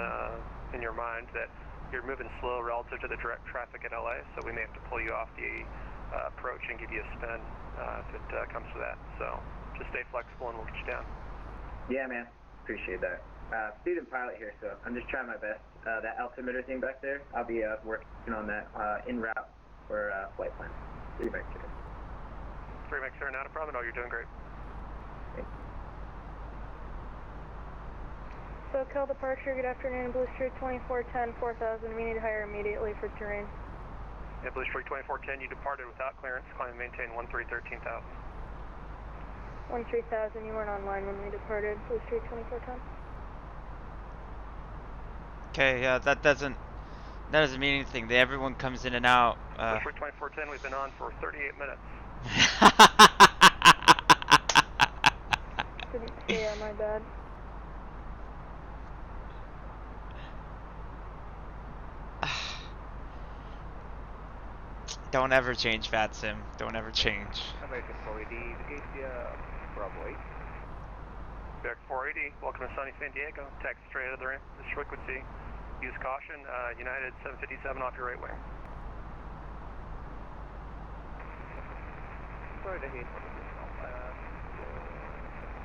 in your mind that you're moving slow relative to the direct traffic in LA, so we may have to pull you off the approach and give you a spin if it comes to that. So just stay flexible and we'll get you down. Yeah, man. Appreciate that. Student pilot here, so I'm just trying my best. That altimeter thing back there, I'll be working on that en route for flight plan. 3 mics here. 3 mics here, not a problem at all. You're doing great. Thanks. SoCal departure, good afternoon, Blue Street 2410, 4000, we need to hire immediately for terrain. Yeah, Blue Street 2410, you departed without clearance, climb and maintain 1313,000. 13,000, you weren't online when we departed, Blue Street 2410. Okay, yeah, that doesn't mean anything. Everyone comes in and out. Blue Street 2410, we've been on for 38 minutes. Didn't see ya, my bad. Don't ever change VATSIM. Don't ever change. American 480, Bravo 8. American 480, welcome to sunny San Diego. Taxi straight out of the ramp. This frequency. Use caution. United 757 off your right wing. Sorry to hear from you.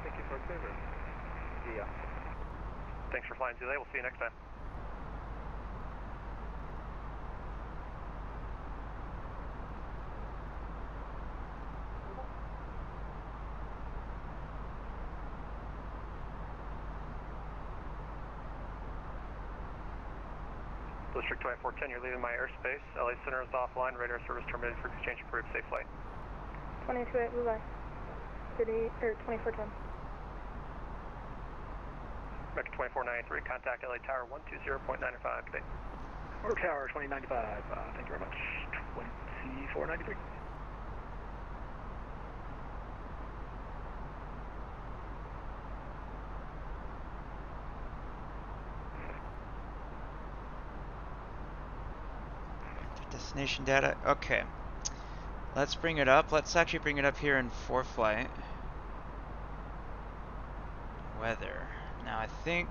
Thank you for the favor. Yeah. Thanks for flying today. We'll see you next time. District 2410, you're leaving my airspace. LA Center is offline. Radar service terminated for exchange approved. Safe flight. 228, bye-bye. 2410. Back to 2493, contact LA Tower 120.95 today. Order Tower 2095, thank you very much. 2493. Destination data. Okay. Let's bring it up. Let's actually bring it up here in ForeFlight. Weather. Now I think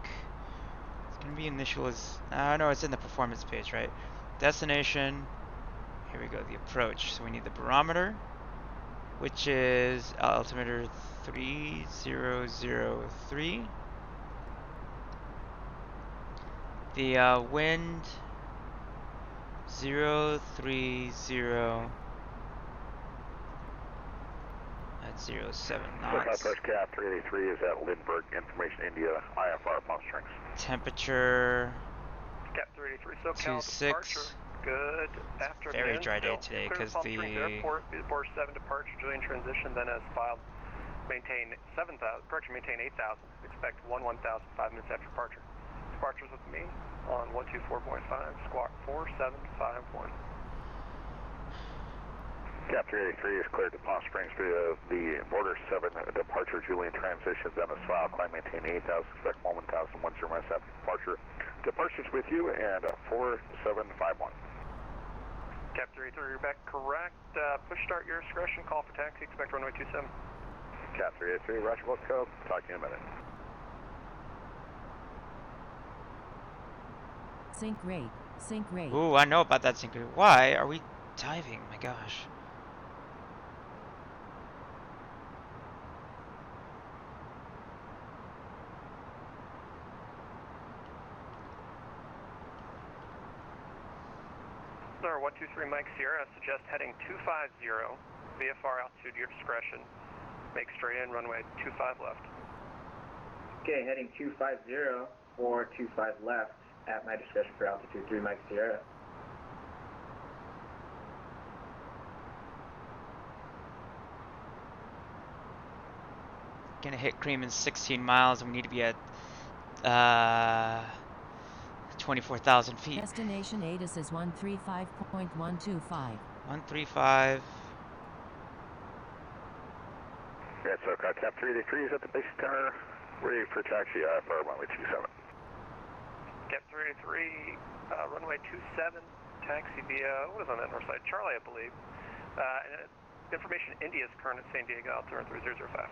it's gonna be initial as no, it's in the performance page, right? Destination. Here we go. The approach. So we need the barometer, which is altimeter 3003. The wind 030 at 07 knots. Southwest Cap 383 is at Lindbergh, Information India, IFR pump strings. Temperature Cap 383, SoCal 26. departure. Good afternoon. Very dry day Still today clear because Palm the Springs Airport, Port 7 departure, Julian transition, then as filed, maintain 7,000, departure maintain 8,000, expect 1,000 5 minutes after departure. Departures with me on 124.5, squawk 4751. Cap 383 is cleared to Palm Springs via the Border 7 departure, Julian transition, then as filed, climb maintain 8,000, expect 1,010 minutes after departure. Departures with you and 4751. Cap 383, you're back correct. Push start your discretion, call for taxi, expect runway 27. Cap 383, Roger, let's go. Talk to you in a minute. Sync rate. Sync rate. Ooh, I know about that sync rate. Why are we diving, my gosh. Sir, 123 Mike Sierra, suggest heading 250, VFR altitude, your discretion. Make straight in, runway 25 left. Okay, heading 250 or 25 left at my discretion for altitude 3 Mike Sierra. Gonna hit cream in 16 miles, and we need to be at 24,000 feet. Destination ATIS is 135.125. 135. Yeah, so cap 383 is at the base center, ready for taxi for runway 27. Cap 383, runway 27, taxi via, what is on that north side? Charlie, I believe. Information, India's current at San Diego, altimeter 3005.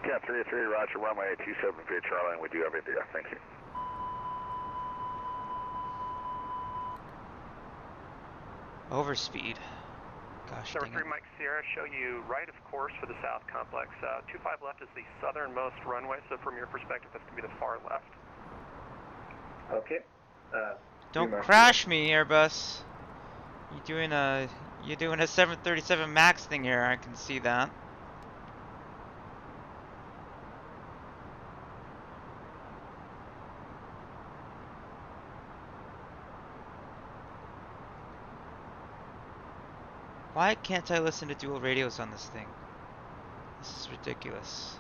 Cap 383, roger, runway 27 via Charlie, and we do have India. Thank you. Overspeed. Gosh Number dang 3 it. Mike Sierra, show you right of course for the south complex. 25 left is the southernmost runway, so from your perspective, this can be the far left. Okay. Don't crash me, Airbus. You're doing a 737 Max thing here. I can see that. Why can't I listen to dual radios on this thing? This is ridiculous.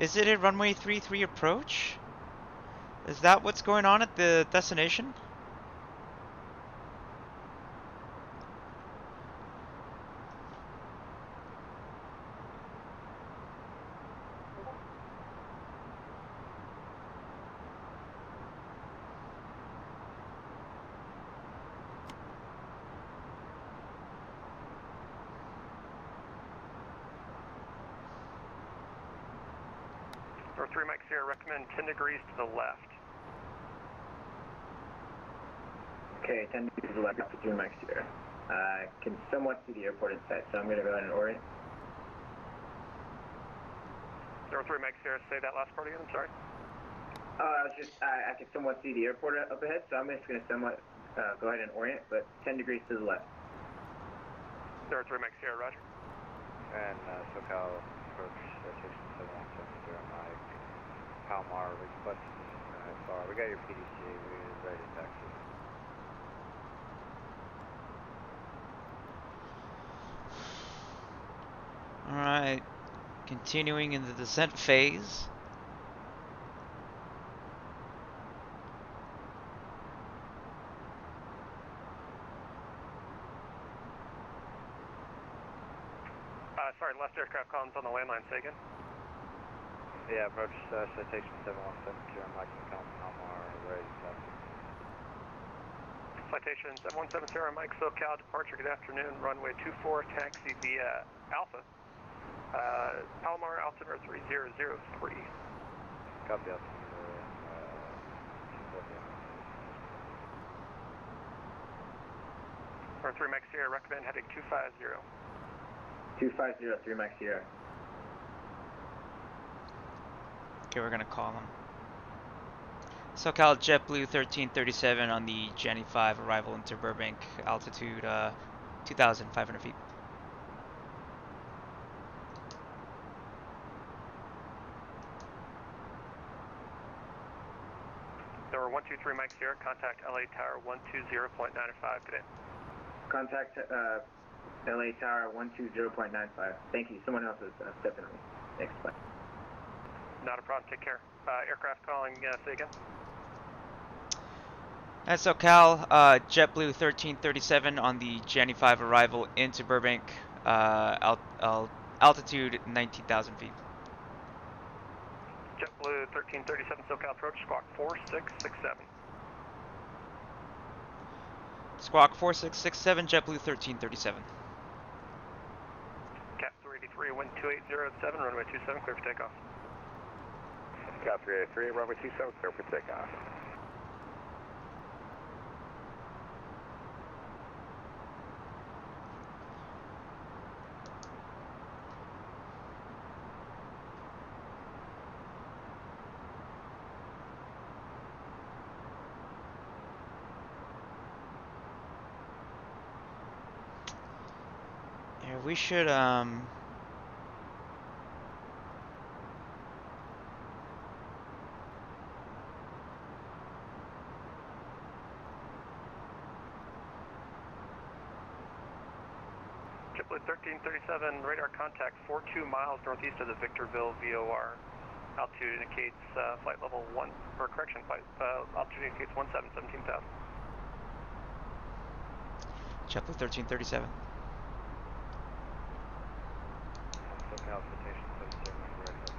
Is it a runway 33 approach? Is that what's going on at the destination? Number 3 Mike Sierra, recommend 10 degrees to the left. Okay, 10 degrees to the left for 3 Mike Sierra. I can somewhat see the airport in sight, so I'm going to go ahead and orient. Number 3 Mike Sierra, say that last part again, I'm sorry. I can somewhat see the airport up ahead, so I'm just going to somewhat go ahead and orient, but 10 degrees to the left. Number 3 Mike Sierra, roger. And SoCal approach station 7170 Mike, Palmar requesting FR. We got your PDC, we're ready to taxi. Alright. Continuing in the descent phase. Sorry, left aircraft columns on the landline, say again. Yeah, approach citation 7170 Mike and Palmar, ready to taxi. Citation 7170 Mike, SoCal, departure, good afternoon, runway 24, taxi via Alpha. Palomar, altimeter 3003. Copy altimeter and 240. Number 3 Mike Sierra, recommend heading 250. 250, 3 Mike Sierra. Okay, we're gonna call him. SoCal JetBlue 1337 on the Jenny 5 arrival into Burbank, altitude 2,500 feet. Number 123 Mike Sierra, contact LA Tower 120.95. Good day. Contact LA Tower 120.95. Thank you. Someone else is stepping on me. Thanks. Bye. Not a problem. Take care. Aircraft calling, say again. That's SoCal JetBlue 1337 on the Jenny 5 arrival into Burbank, altitude 19,000 feet. JetBlue 1337 SoCal approach, squawk 4667. Squawk 4667, JetBlue 1337. Cap 383, wind 2807, runway 27, clear for takeoff. Cap 383, runway 27, clear for takeoff. Yeah, we should JetBlue 1337, radar contact 42 miles northeast of the Victorville VOR. Altitude indicates flight level 1, or correction, altitude indicates 17,000. JetBlue 1337. SoCal citation 77 right ahead.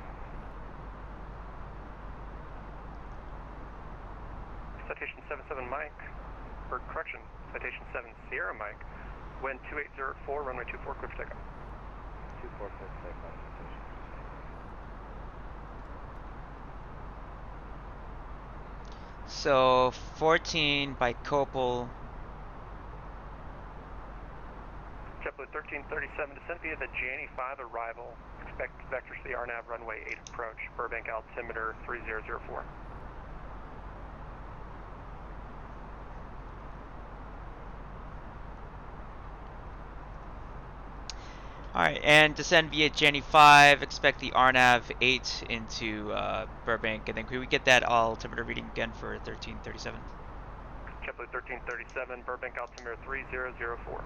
Citation 77 Mike, or correction, citation 7 Sierra Mike, wind 2804, runway 24, clear for takeoff. 246 takeoff citation. So 14 by Copel. JetBlue 1337, descend via the Janney 5 arrival. Expect vectors to the RNAV runway 8 approach. Burbank altimeter 3004. Alright, and descend via Janney 5, expect the RNAV 8 into Burbank, and then could we get that altimeter reading again for 1337? JetBlue 1337, Burbank altimeter 3004.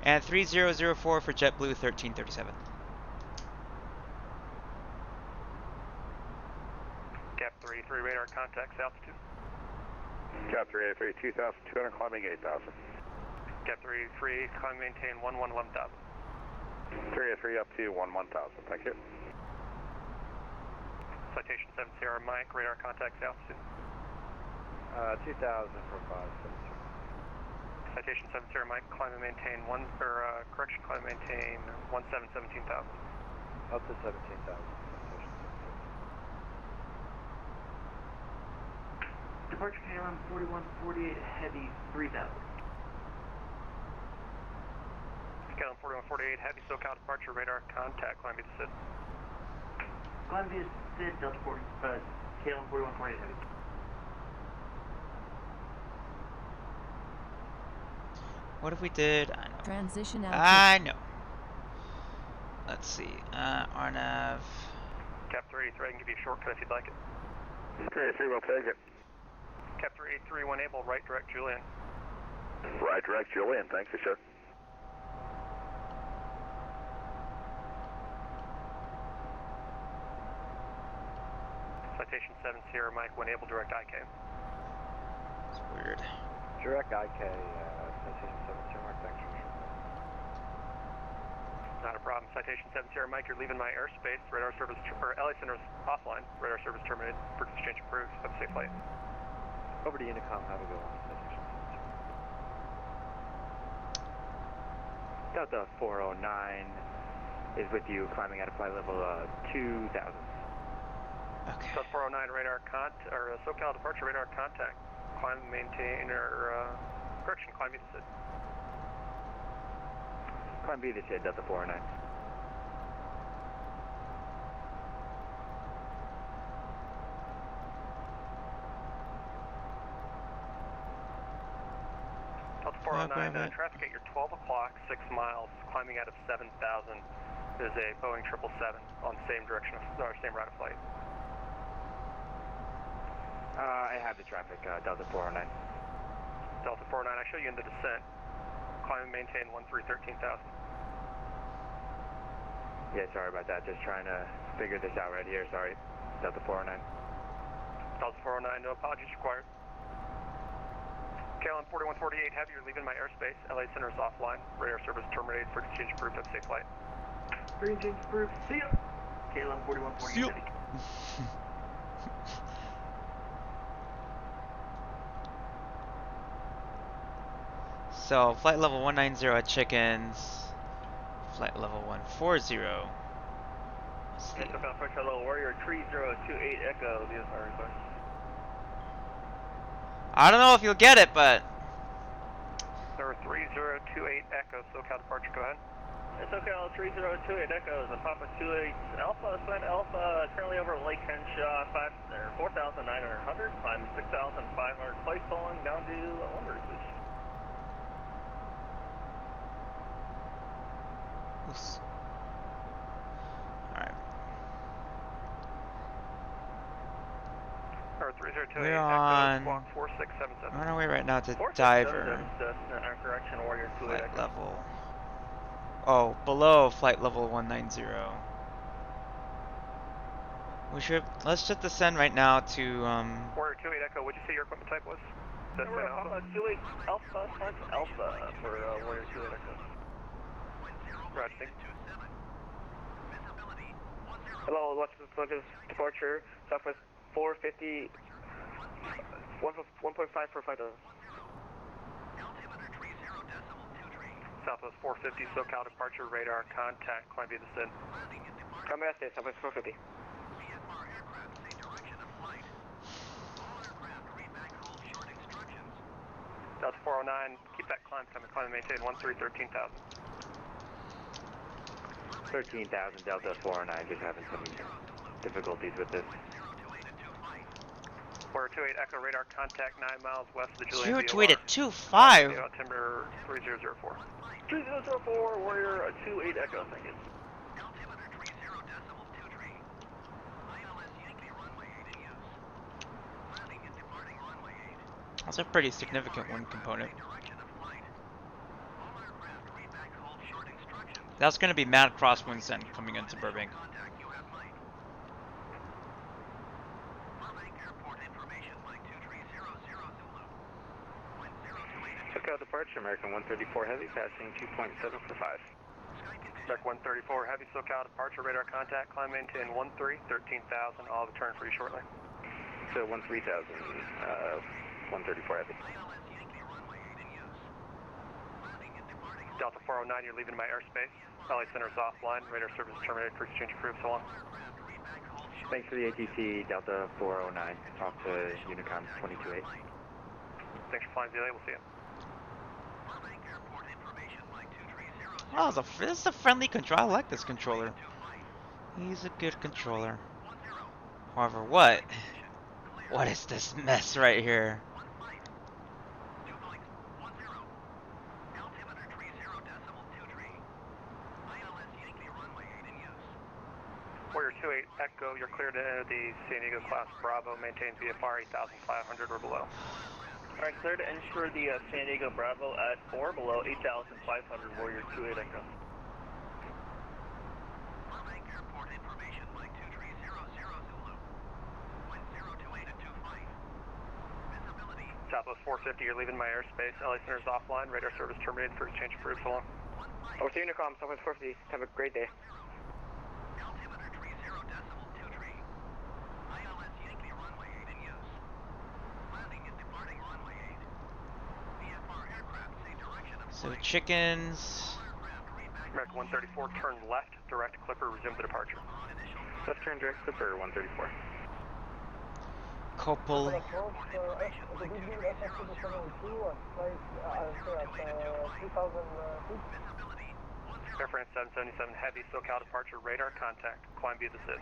And 3004 for JetBlue 1337. Cap 33 radar contacts altitude. Cap 383, 2,200, climbing 8,000. Cap 383, climb maintain 11,000. 383 up to 11,000, thank you. Citation 7 Sierra Mike, radar contacts altitude. 2,000 for 572. Citation 7 Sierra Mike, climb and maintain correction, climb and maintain 17,000. Up to 17,000, citation 76. Departure KLM 4148, heavy 3000. KLM 4148, heavy SoCal departure, radar contact, climb via SID. Climb via SID, Delta 40, KLM 4148, heavy. What if we did? I know. Transition out. I know. Let's see. RNAV. Cap 383, I can give you a shortcut if you'd like it. 383, we'll take it. Cap 383, when able, right direct Julian. Right direct, Julian, thank you, sir. Citation 7 Sierra Mike, when able, direct IK. It's weird. Direct IK, citation 7 Sierra Mike, thanks for sure. Not a problem. Citation 7 Sierra Mike, you're leaving my airspace. Radar service, or LA Center's offline. Radar service terminated. Purchase exchange approved. Have a safe flight. Over to Unicom, have a good one, citation 7 Sierra Mike. Delta 409 is with you, climbing at a flight level 2,000. Okay. Delta 409 radar SoCal departure radar contact. Climb, maintain, or correction, climb via SID. Climb via the SID, Delta 409. Delta 409, traffic at your 12 o'clock, 6 miles, climbing out of 7,000. There's a Boeing 777 on the same direction, same route of flight. I have the traffic, Delta 409. Delta 409, I show you in the descent. Climb and maintain 13,000. Yeah, sorry about that. Just trying to figure this out right here. Sorry. Delta 409. Delta 409, no apologies required. KLM 4148, heavy, you're leaving my airspace. LA Center is offline. Radar service terminated. For exchange approved. Have a safe flight. Free exchange approved. See ya. KLM 4148, See ya. heavy. So flight level 190 at Chickens. Flight level 140. Let's see. SoCal Departure Hello Warrior 3028 Echo, VFR request. I don't know if you'll get it, but Number 3028 Echo, SoCal Departure, go ahead. SoCal 3028 Echo is a Papa 28 Alpha, Side Alpha, currently over Lake Henshaw, 4,900, climb 6,500, place falling down to 100, please. oops. All right. Number 3028 We're Echo, on. squawk 4677. We're on our way right now to 4677, diver. correction, Warrior 28 Flight Echo. level. Oh, below flight level 190. We should. Let's just descend right now to Warrior 28 Echo, what'd you say your equipment type was? Alpha 28 Alpha, Alpha for Warrior 28 Echo. Roger, thank you. Hello, what's the departure? Southwest 450, 1.5 for flight. Southwest 450, SoCal departure, radar contact, climb via the SID. MSFS, Southwest 450. Delta 409, keep that climb coming, climb and maintain 13,000. 13,000 Delta 409, just having some difficulties with this. Warrior 28 Echo, radar contact 9 miles west of the Julian you tweeted VOR. 25. Timber 3004. 3004, Warrior 28 Echo, thank you. That's a pretty significant wind component. That's going to be mad crosswinds then coming into Burbank. SoCal departure, American 134 Heavy, passing 2.7 for 5. American 134 Heavy, SoCal departure, radar contact, climb maintain 13,000, I'll return for you shortly. So 13,000, 134 Heavy. Delta 409, you're leaving my airspace. LA Center is offline, radar service terminated for exchange of crew, so long. Thanks for the ATC, Delta 409, off to Unicom 22-8. Thanks for flying VLA, we'll see you. Oh, this is a friendly controller. I like this controller. He's a good controller. However, what is this mess right here? Warrior 28 Echo, you're cleared to enter the San Diego class Bravo, maintain VFR 8,500 or below. Alright, clear to ensure the San Diego Bravo at 4 below 8,500, Warrior 28 Echo. Southwest 450, you're leaving my airspace. LA Center is offline, radar service terminated for exchange of crew, so long. Over to Unicom, Southwest 450, have a great day. So chickens. American 134, turn left, direct clipper, resume the departure. Left turn direct clipper 134. Couple. Air France 777 Heavy, SoCal departure, radar contact, climb via the SID.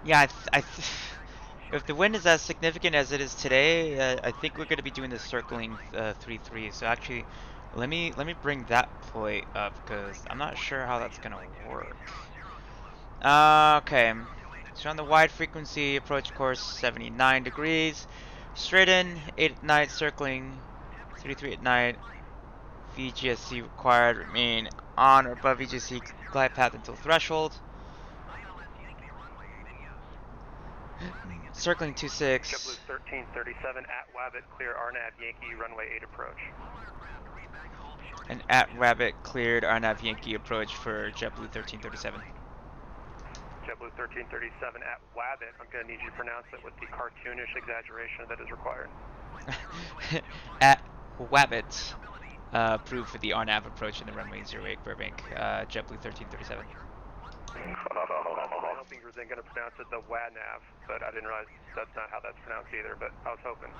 Yeah, if the wind is as significant as it is today, I think we're going to be doing the circling 3-3. So actually, let me bring that plate up because I'm not sure how that's going to work. Okay, so on the wide frequency approach course 79 degrees, straight in 8 at night, circling 3-3 at night. VGSC required, remain on or above VGSC glide path until threshold. Circling 26. JetBlue 1337 at Wabbit, clear RNAV Yankee, runway 8 approach. And at Rabbit cleared RNAV Yankee approach for JetBlue 1337. JetBlue 1337 at Wabbit. I'm going to need you to pronounce it with the cartoonish exaggeration that is required. At Wabbit, approved for the RNAV approach in the runway 08 Burbank, JetBlue 1337. I'm hoping you were then going to pronounce it the WADNAV, but I didn't realize that's not how that's pronounced either, but I was hoping.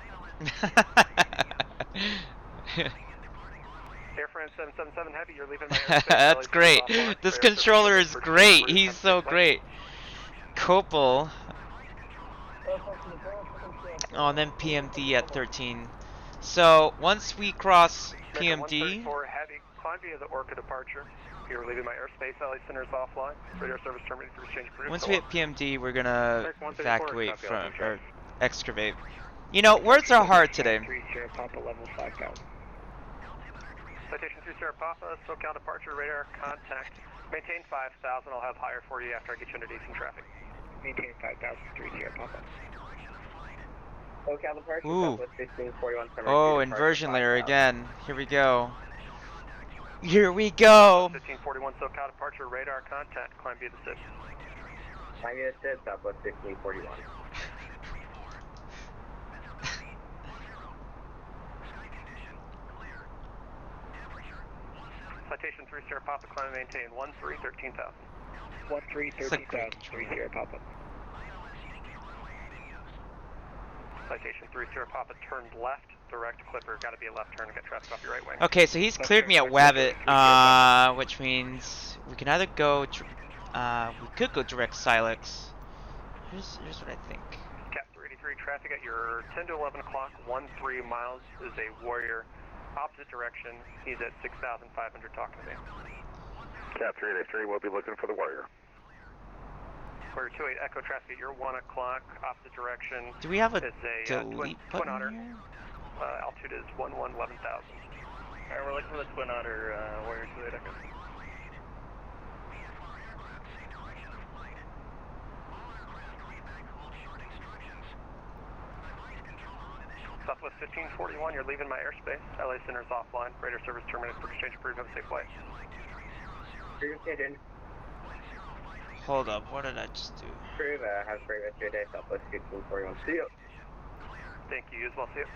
Airframe 777 Heavy, you're leaving my airspace. That's great. This controller is great. He's so great. Copel. Oh, and then PMD at 13. So once we cross PMD. 134 Heavy, climb via the Orca departure. You're leaving my airspace. LA Center's offline. Radar service terminated for exchange. Once we hit PMD, we're gonna evacuate from or excavate. You know, words are hard today. 30 Papa level 5000. Citation 30 Papa, SoCal departure radar contact. Maintain 5000. I'll have higher for you after I get you into decent traffic. Maintain 5000, 30 Papa. SoCal departure. Ooh. 1541. Oh, inversion layer again. Here we go. Here we go. 1541 SoCal departure radar contact. Climb via the SID. Climb via the SID. Southwest 1541. Citation 30 Papa, climb and maintain 13 13,000. 13 30 Papa. Citation 30 Papa, turned left, direct clipper. Got to be a left turn to get traffic off your right wing. Okay, so he's cleared me at Wabbit, which means we can either go, we could go direct Silex. Here's what I think. Cap 383, traffic at your 10 to 11 o'clock, 13 miles is a Warrior. Opposite direction, he's at 6,500 talking to me. Cap 383, we'll be looking for the Warrior. Warrior 28, Echo traffic at your 1 o'clock, opposite direction. Do we have a is delete twin button otter. Mm-hmm. here? Altitude is 11,000. Alright, we're looking for the twin otter, Warrior 28, Echo. Southwest 1541, you're leaving my airspace. LA Center's offline. Radar service terminated for exchange approved. Have a safe flight. Hold up, what did I just do? Approve, have a great rest of your day. Southwest 1541. See you. Thank you, as well. See you.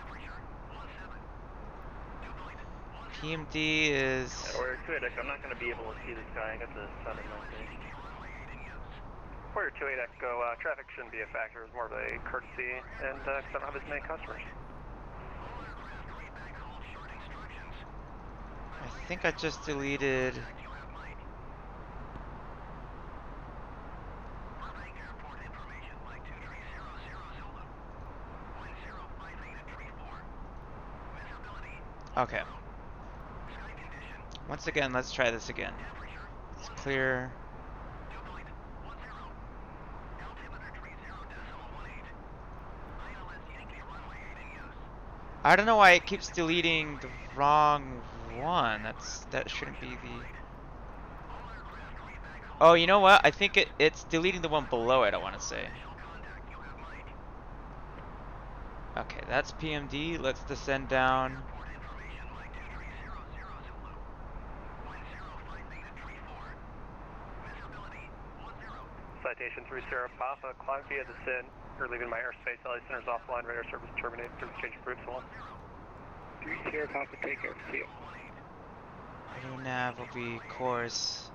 PMD is... Warrior 28, I'm not going to be able to see this guy. I got the sun in my face. Warrior 28 Echo, traffic shouldn't be a factor. It's more of a courtesy, and because I don't have as many customers. I think I just deleted... Okay. Once again, let's try this again. It's clear. I don't know why it keeps deleting the wrong one. That shouldn't be the... Oh, you know what? I think it's deleting the one below it, I want to say. Okay, that's PMD. Let's descend down. Citation 30 Papa, climb via the SIN. You're leaving my airspace. LA Center's offline. Radar service terminated. Service change approved. So on. 30 Papa, take care. See you. Nav will be course.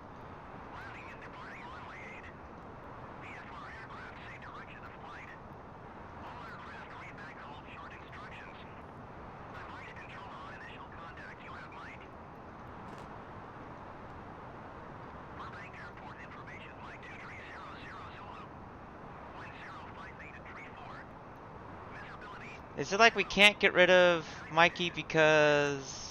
Is it like we can't get rid of Mikey because...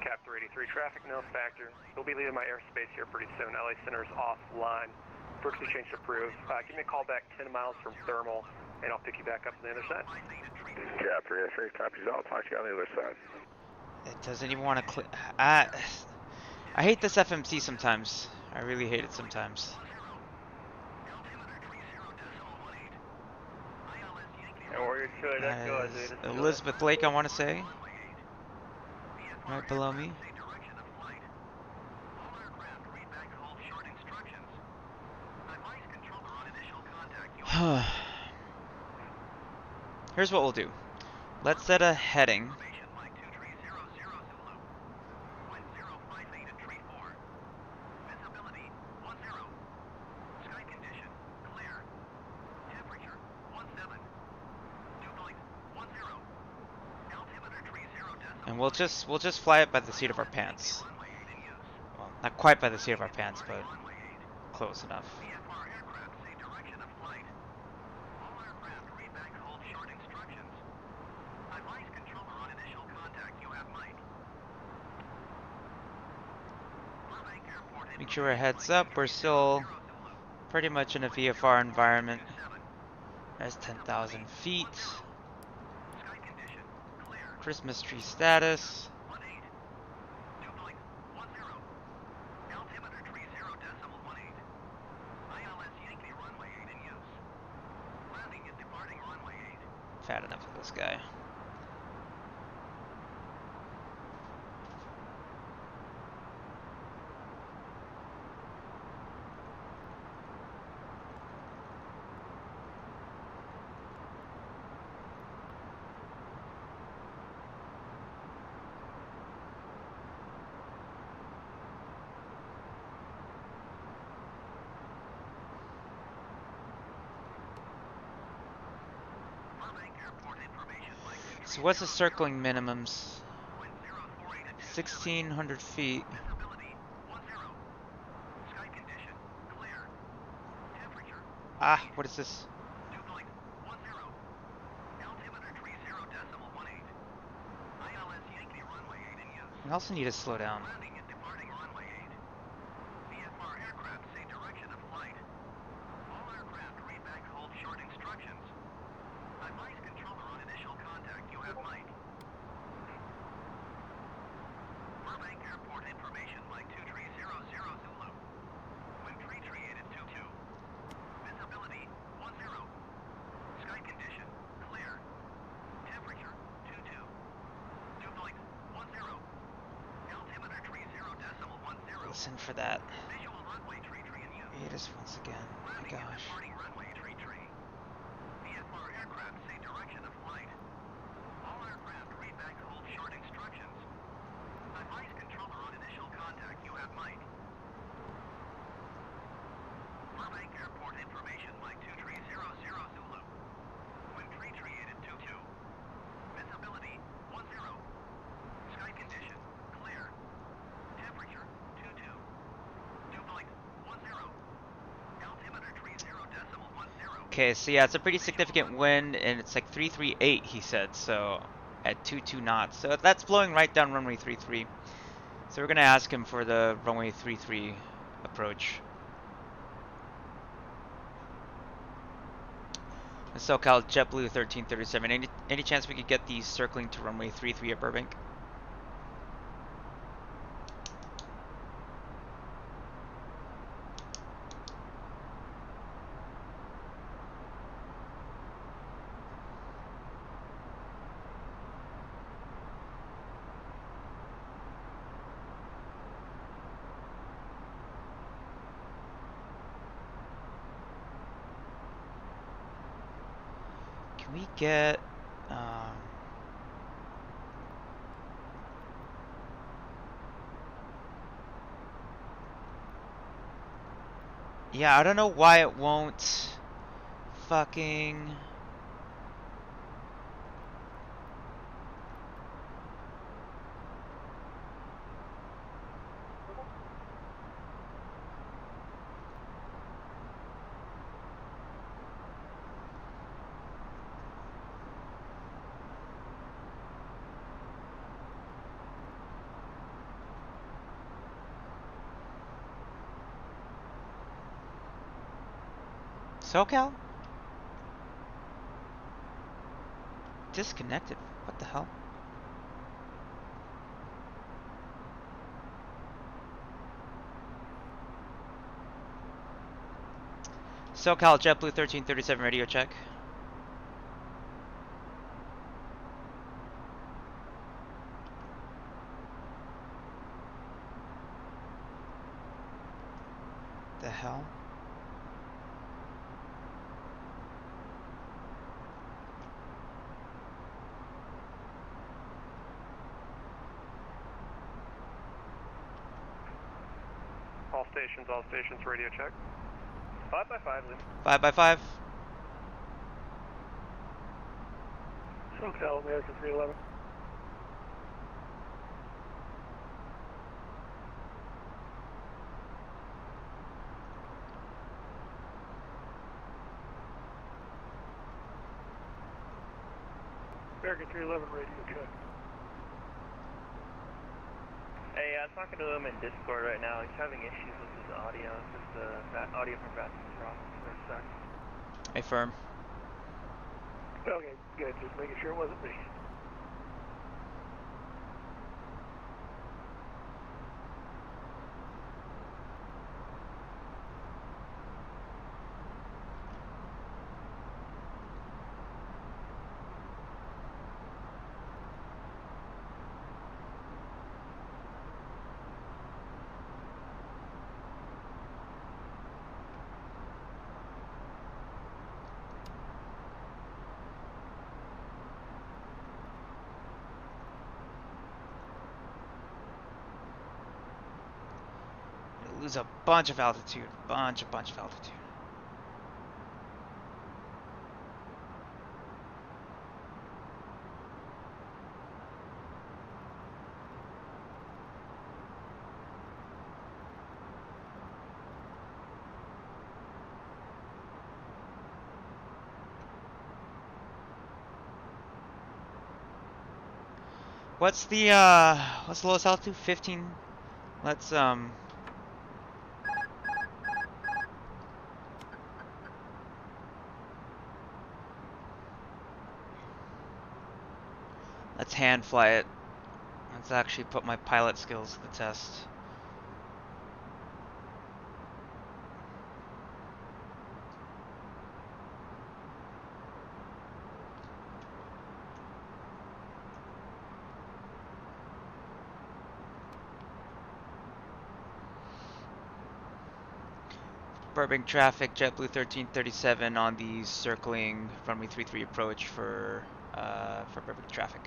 Cap 383 traffic, no factor. You'll be leaving my airspace here pretty soon. LA Center's offline. Frequency change approved. Give me a call back 10 miles from Thermal, and I'll pick you back up on the other side. Chapter 3, copies all. Talk to you on the other side. It doesn't even want to click. I hate this FMC sometimes. I really hate it sometimes. And Warrior 2, that goes. That is Elizabeth Lake, I want to say. Right below me. Here's what we'll do. Let's set a heading. And we'll just fly it by the seat of our pants. Well, not quite by the seat of our pants, but close enough. Make sure our heads up. We're still pretty much in a VFR environment. That's 10,000 feet. Christmas tree status. Fat enough of this guy. So what's the circling minimums? 1,600 feet. Ah, what is this? We also need to slow down. Listen for that. It is once again. Oh my gosh. Okay, so yeah, it's a pretty significant wind, and it's like 338, he said, so at 22 knots. So that's blowing right down runway 33. So we're gonna ask him for the runway 33 approach. SoCal JetBlue 1337. Any chance we could get these circling to runway 33 at Burbank? Can we get yeah, I don't know why it won't fucking SoCal? disconnected. What the hell? SoCal JetBlue 1337 radio check. The hell? All stations, radio check. 5x5, Lee. 5x5. SoCal, American 311. American 311 radio check. Hey, I was talking to him in Discord right now. He's having issues with his audio. Just the audio from VATSIM's wrong for a sec. Hey, firm. Okay, good. Just making sure it wasn't me. Lose a bunch of altitude. Bunch of altitude. What's the lowest altitude? 15. Let's let's hand fly it. Let's actually put my pilot skills to the test. Burbank traffic, JetBlue 1337 on the circling runway 33 approach for Burbank traffic.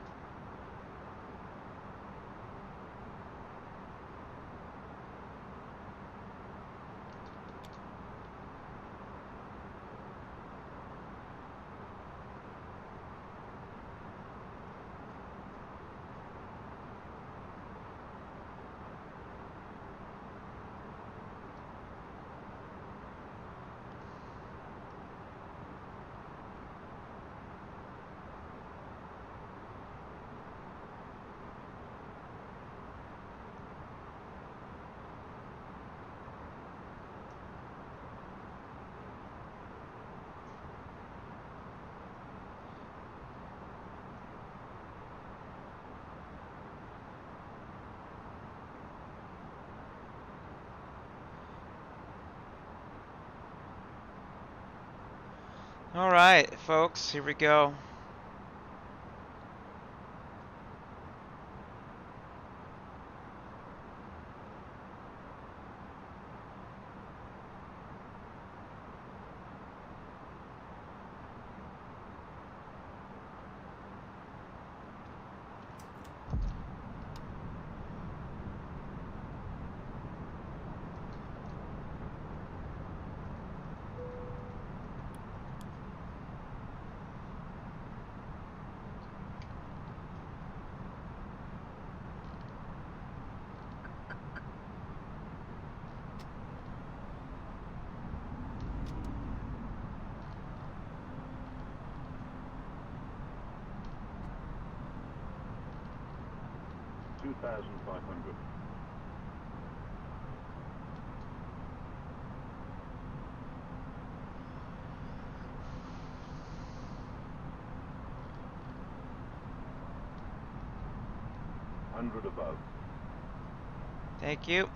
Alright, folks, here we go. $2,500. 500 above. Thank you.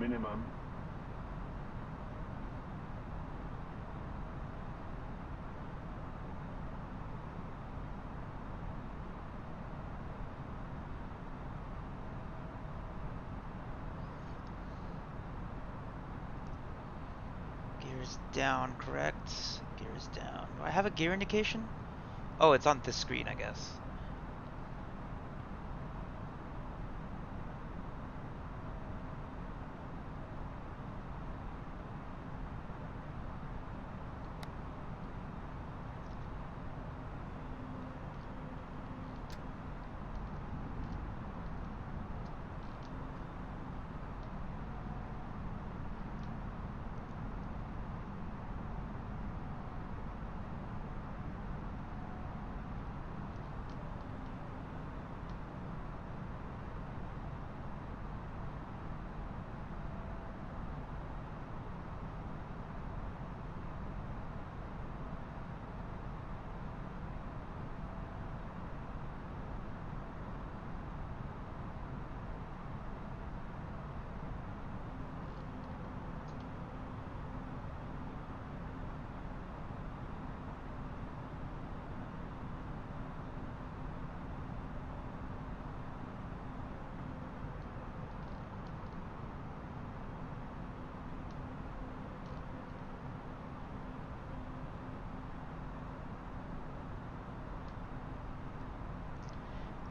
Minimum. Gears down, correct? Gears down. Do I have a gear indication? Oh, it's on this screen, I guess.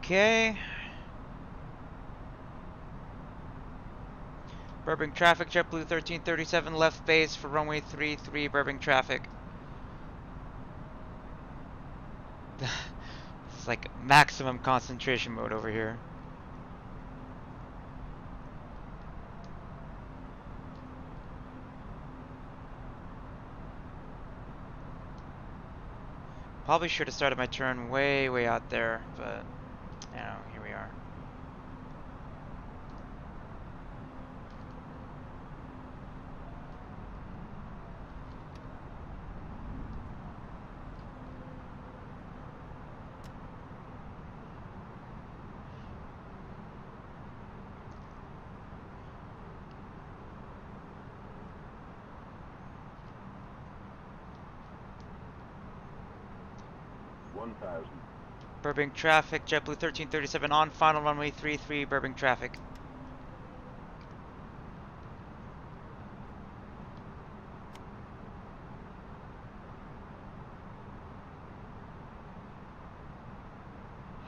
Okay. Burbank traffic, JetBlue 1337 left base for runway 33, Burbank traffic. It's like maximum concentration mode over here. Probably should have started my turn way out there, but you know, here we are. Burbank traffic, JetBlue 1337 on final runway 33, Burbank traffic.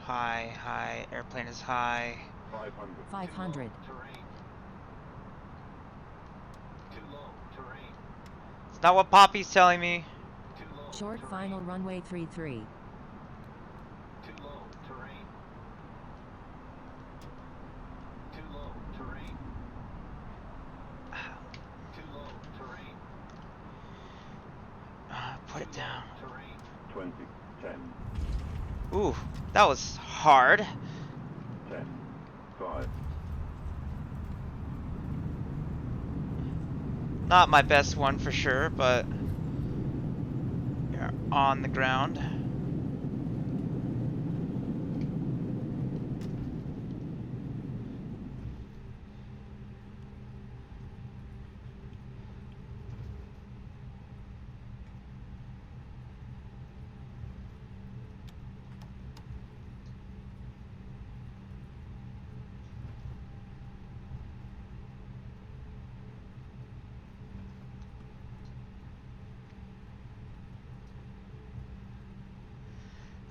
High, airplane is high. 500. It's not what Poppy's telling me. Short final runway 33. Put it down. 20, 10. Ooh, that was hard. 10, 5. Not my best one for sure, but you're on the ground.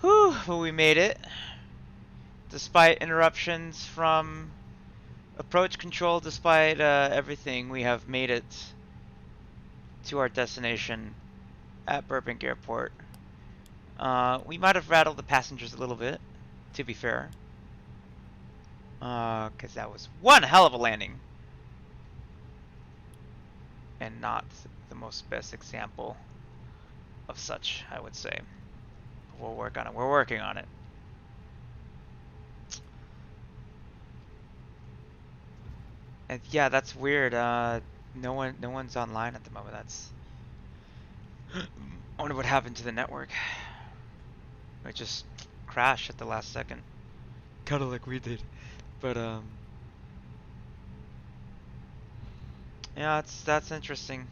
Whew, but we made it. Despite interruptions from approach control, despite everything, we have made it to our destination at Burbank Airport. We might have rattled the passengers a little bit, to be fair. Because that was one hell of a landing. And not the most best example of such, I would say. We'll work on it. We're working on it. And yeah, that's weird. No one's online at the moment. That's I wonder what happened to the network. It just crashed at the last second. Kinda like we did. But yeah, that's interesting.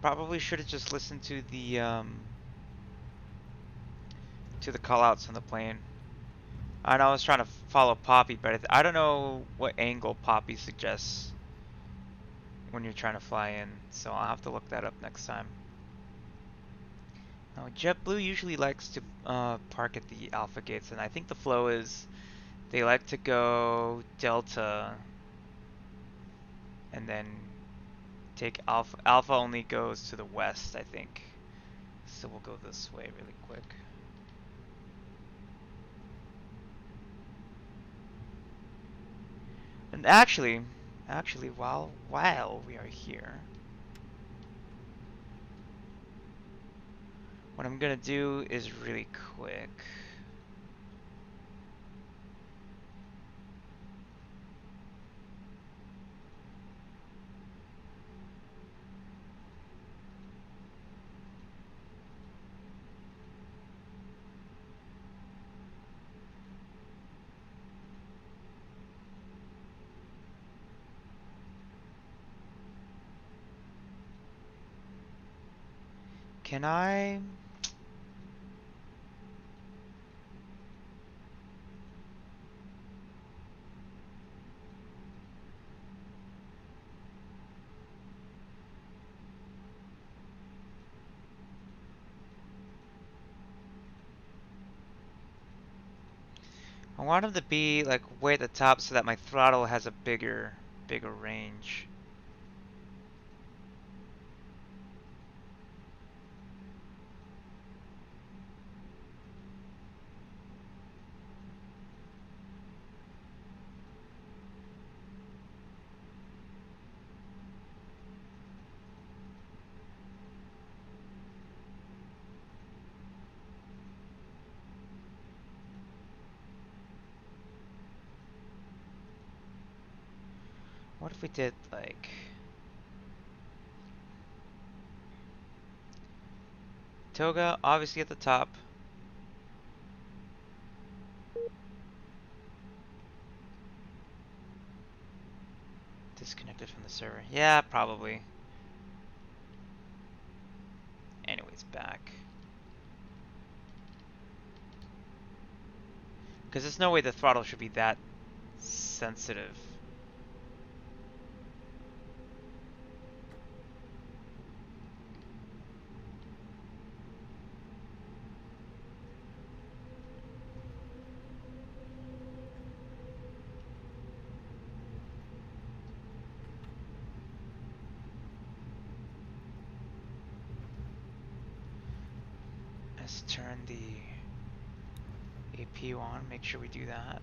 Probably should have just listened to the callouts on the plane. I know I was trying to follow Poppy, but I don't know what angle Poppy suggests when you're trying to fly in, so I'll have to look that up next time. Now, JetBlue usually likes to park at the Alpha gates, and I think the flow is they like to go Delta and then take Alpha. Alpha only goes to the west, I think. So we'll go this way really quick. And actually, while we are here, what I'm gonna do is really quick. Can I? I want them to be like way at the top so that my throttle has a bigger range. What if we did like Toga obviously at the top. Disconnected from the server. Yeah, probably. Anyways, back. Because there's no way the throttle should be that sensitive. Let's turn the AP on, make sure we do that.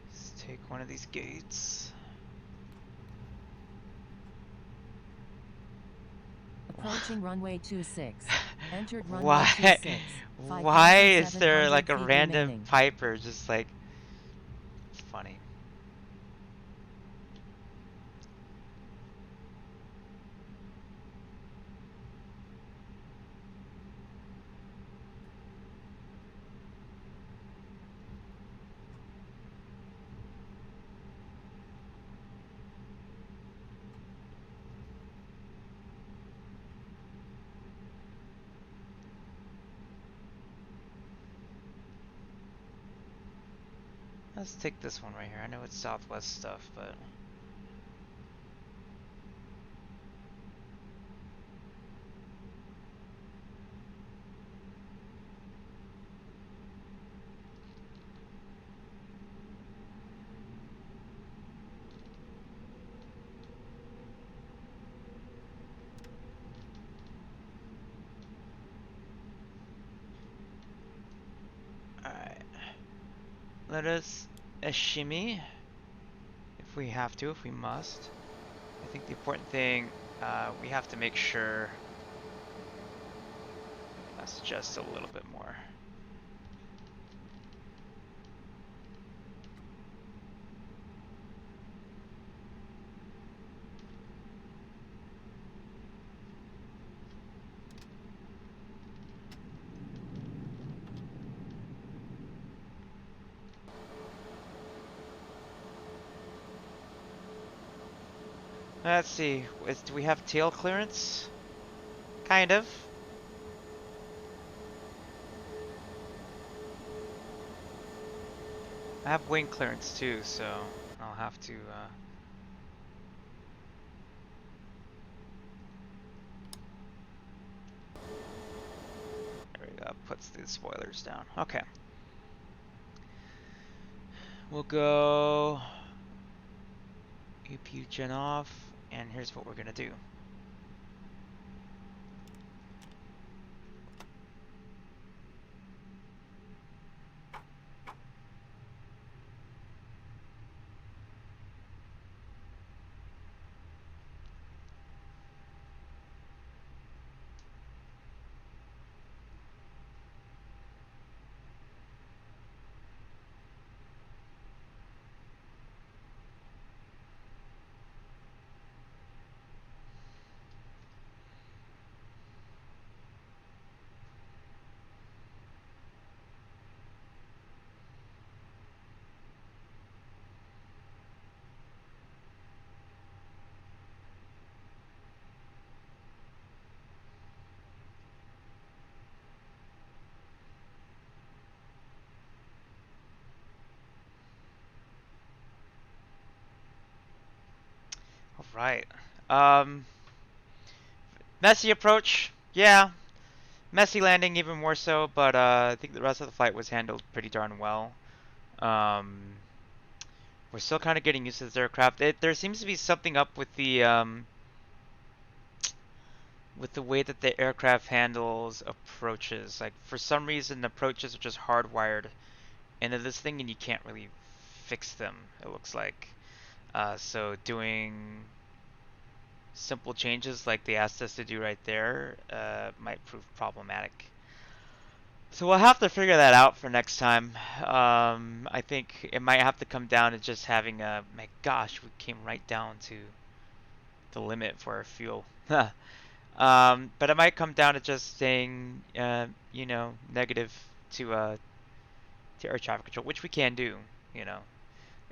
Let's take one of these gates. Approaching runway 26. Entered runway Why? 26. Why is there 5,700 like a feet random remaining. Piper just like? It's funny. Let's take this one right here. I know it's Southwest stuff, but alright. Let us shimmy if we have to, if we must. I think the important thing we have to make sure that's just a little bit more. Let's see, do we have tail clearance? Kind of. I have wing clearance too, so I'll have to there we go, puts the spoilers down. Okay. We'll go APU gen off, and here's what we're gonna do. Right. Messy approach, yeah. Messy landing even more so, but I think the rest of the flight was handled pretty darn well. We're still kind of getting used to this aircraft. There seems to be something up with the way that the aircraft handles approaches. Like for some reason, approaches are just hardwired into this thing, and you can't really fix them. It looks like. So doing simple changes like they asked us to do right there might prove problematic. So we'll have to figure that out for next time. I think it might have to come down to just having a, my gosh, we came right down to the limit for our fuel. But it might come down to just saying, you know, negative to air traffic control, which we can do, you know,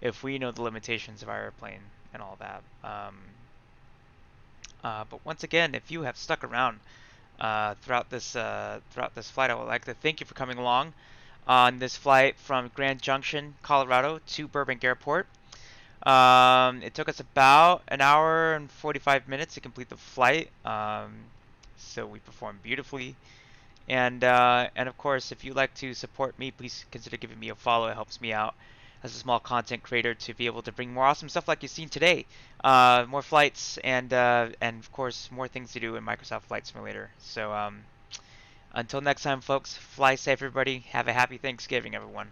if we know the limitations of our airplane and all that. But once again, if you have stuck around throughout this flight, I would like to thank you for coming along on this flight from Grand Junction, Colorado to Burbank Airport. It took us about an hour and 45 minutes to complete the flight, so we performed beautifully. And of course, if you'd like to support me, please consider giving me a follow. It helps me out as a small content creator to be able to bring more awesome stuff like you've seen today. More flights and of course more things to do in Microsoft Flight Simulator. So until next time, folks, fly safe, everybody. Have a happy Thanksgiving, everyone.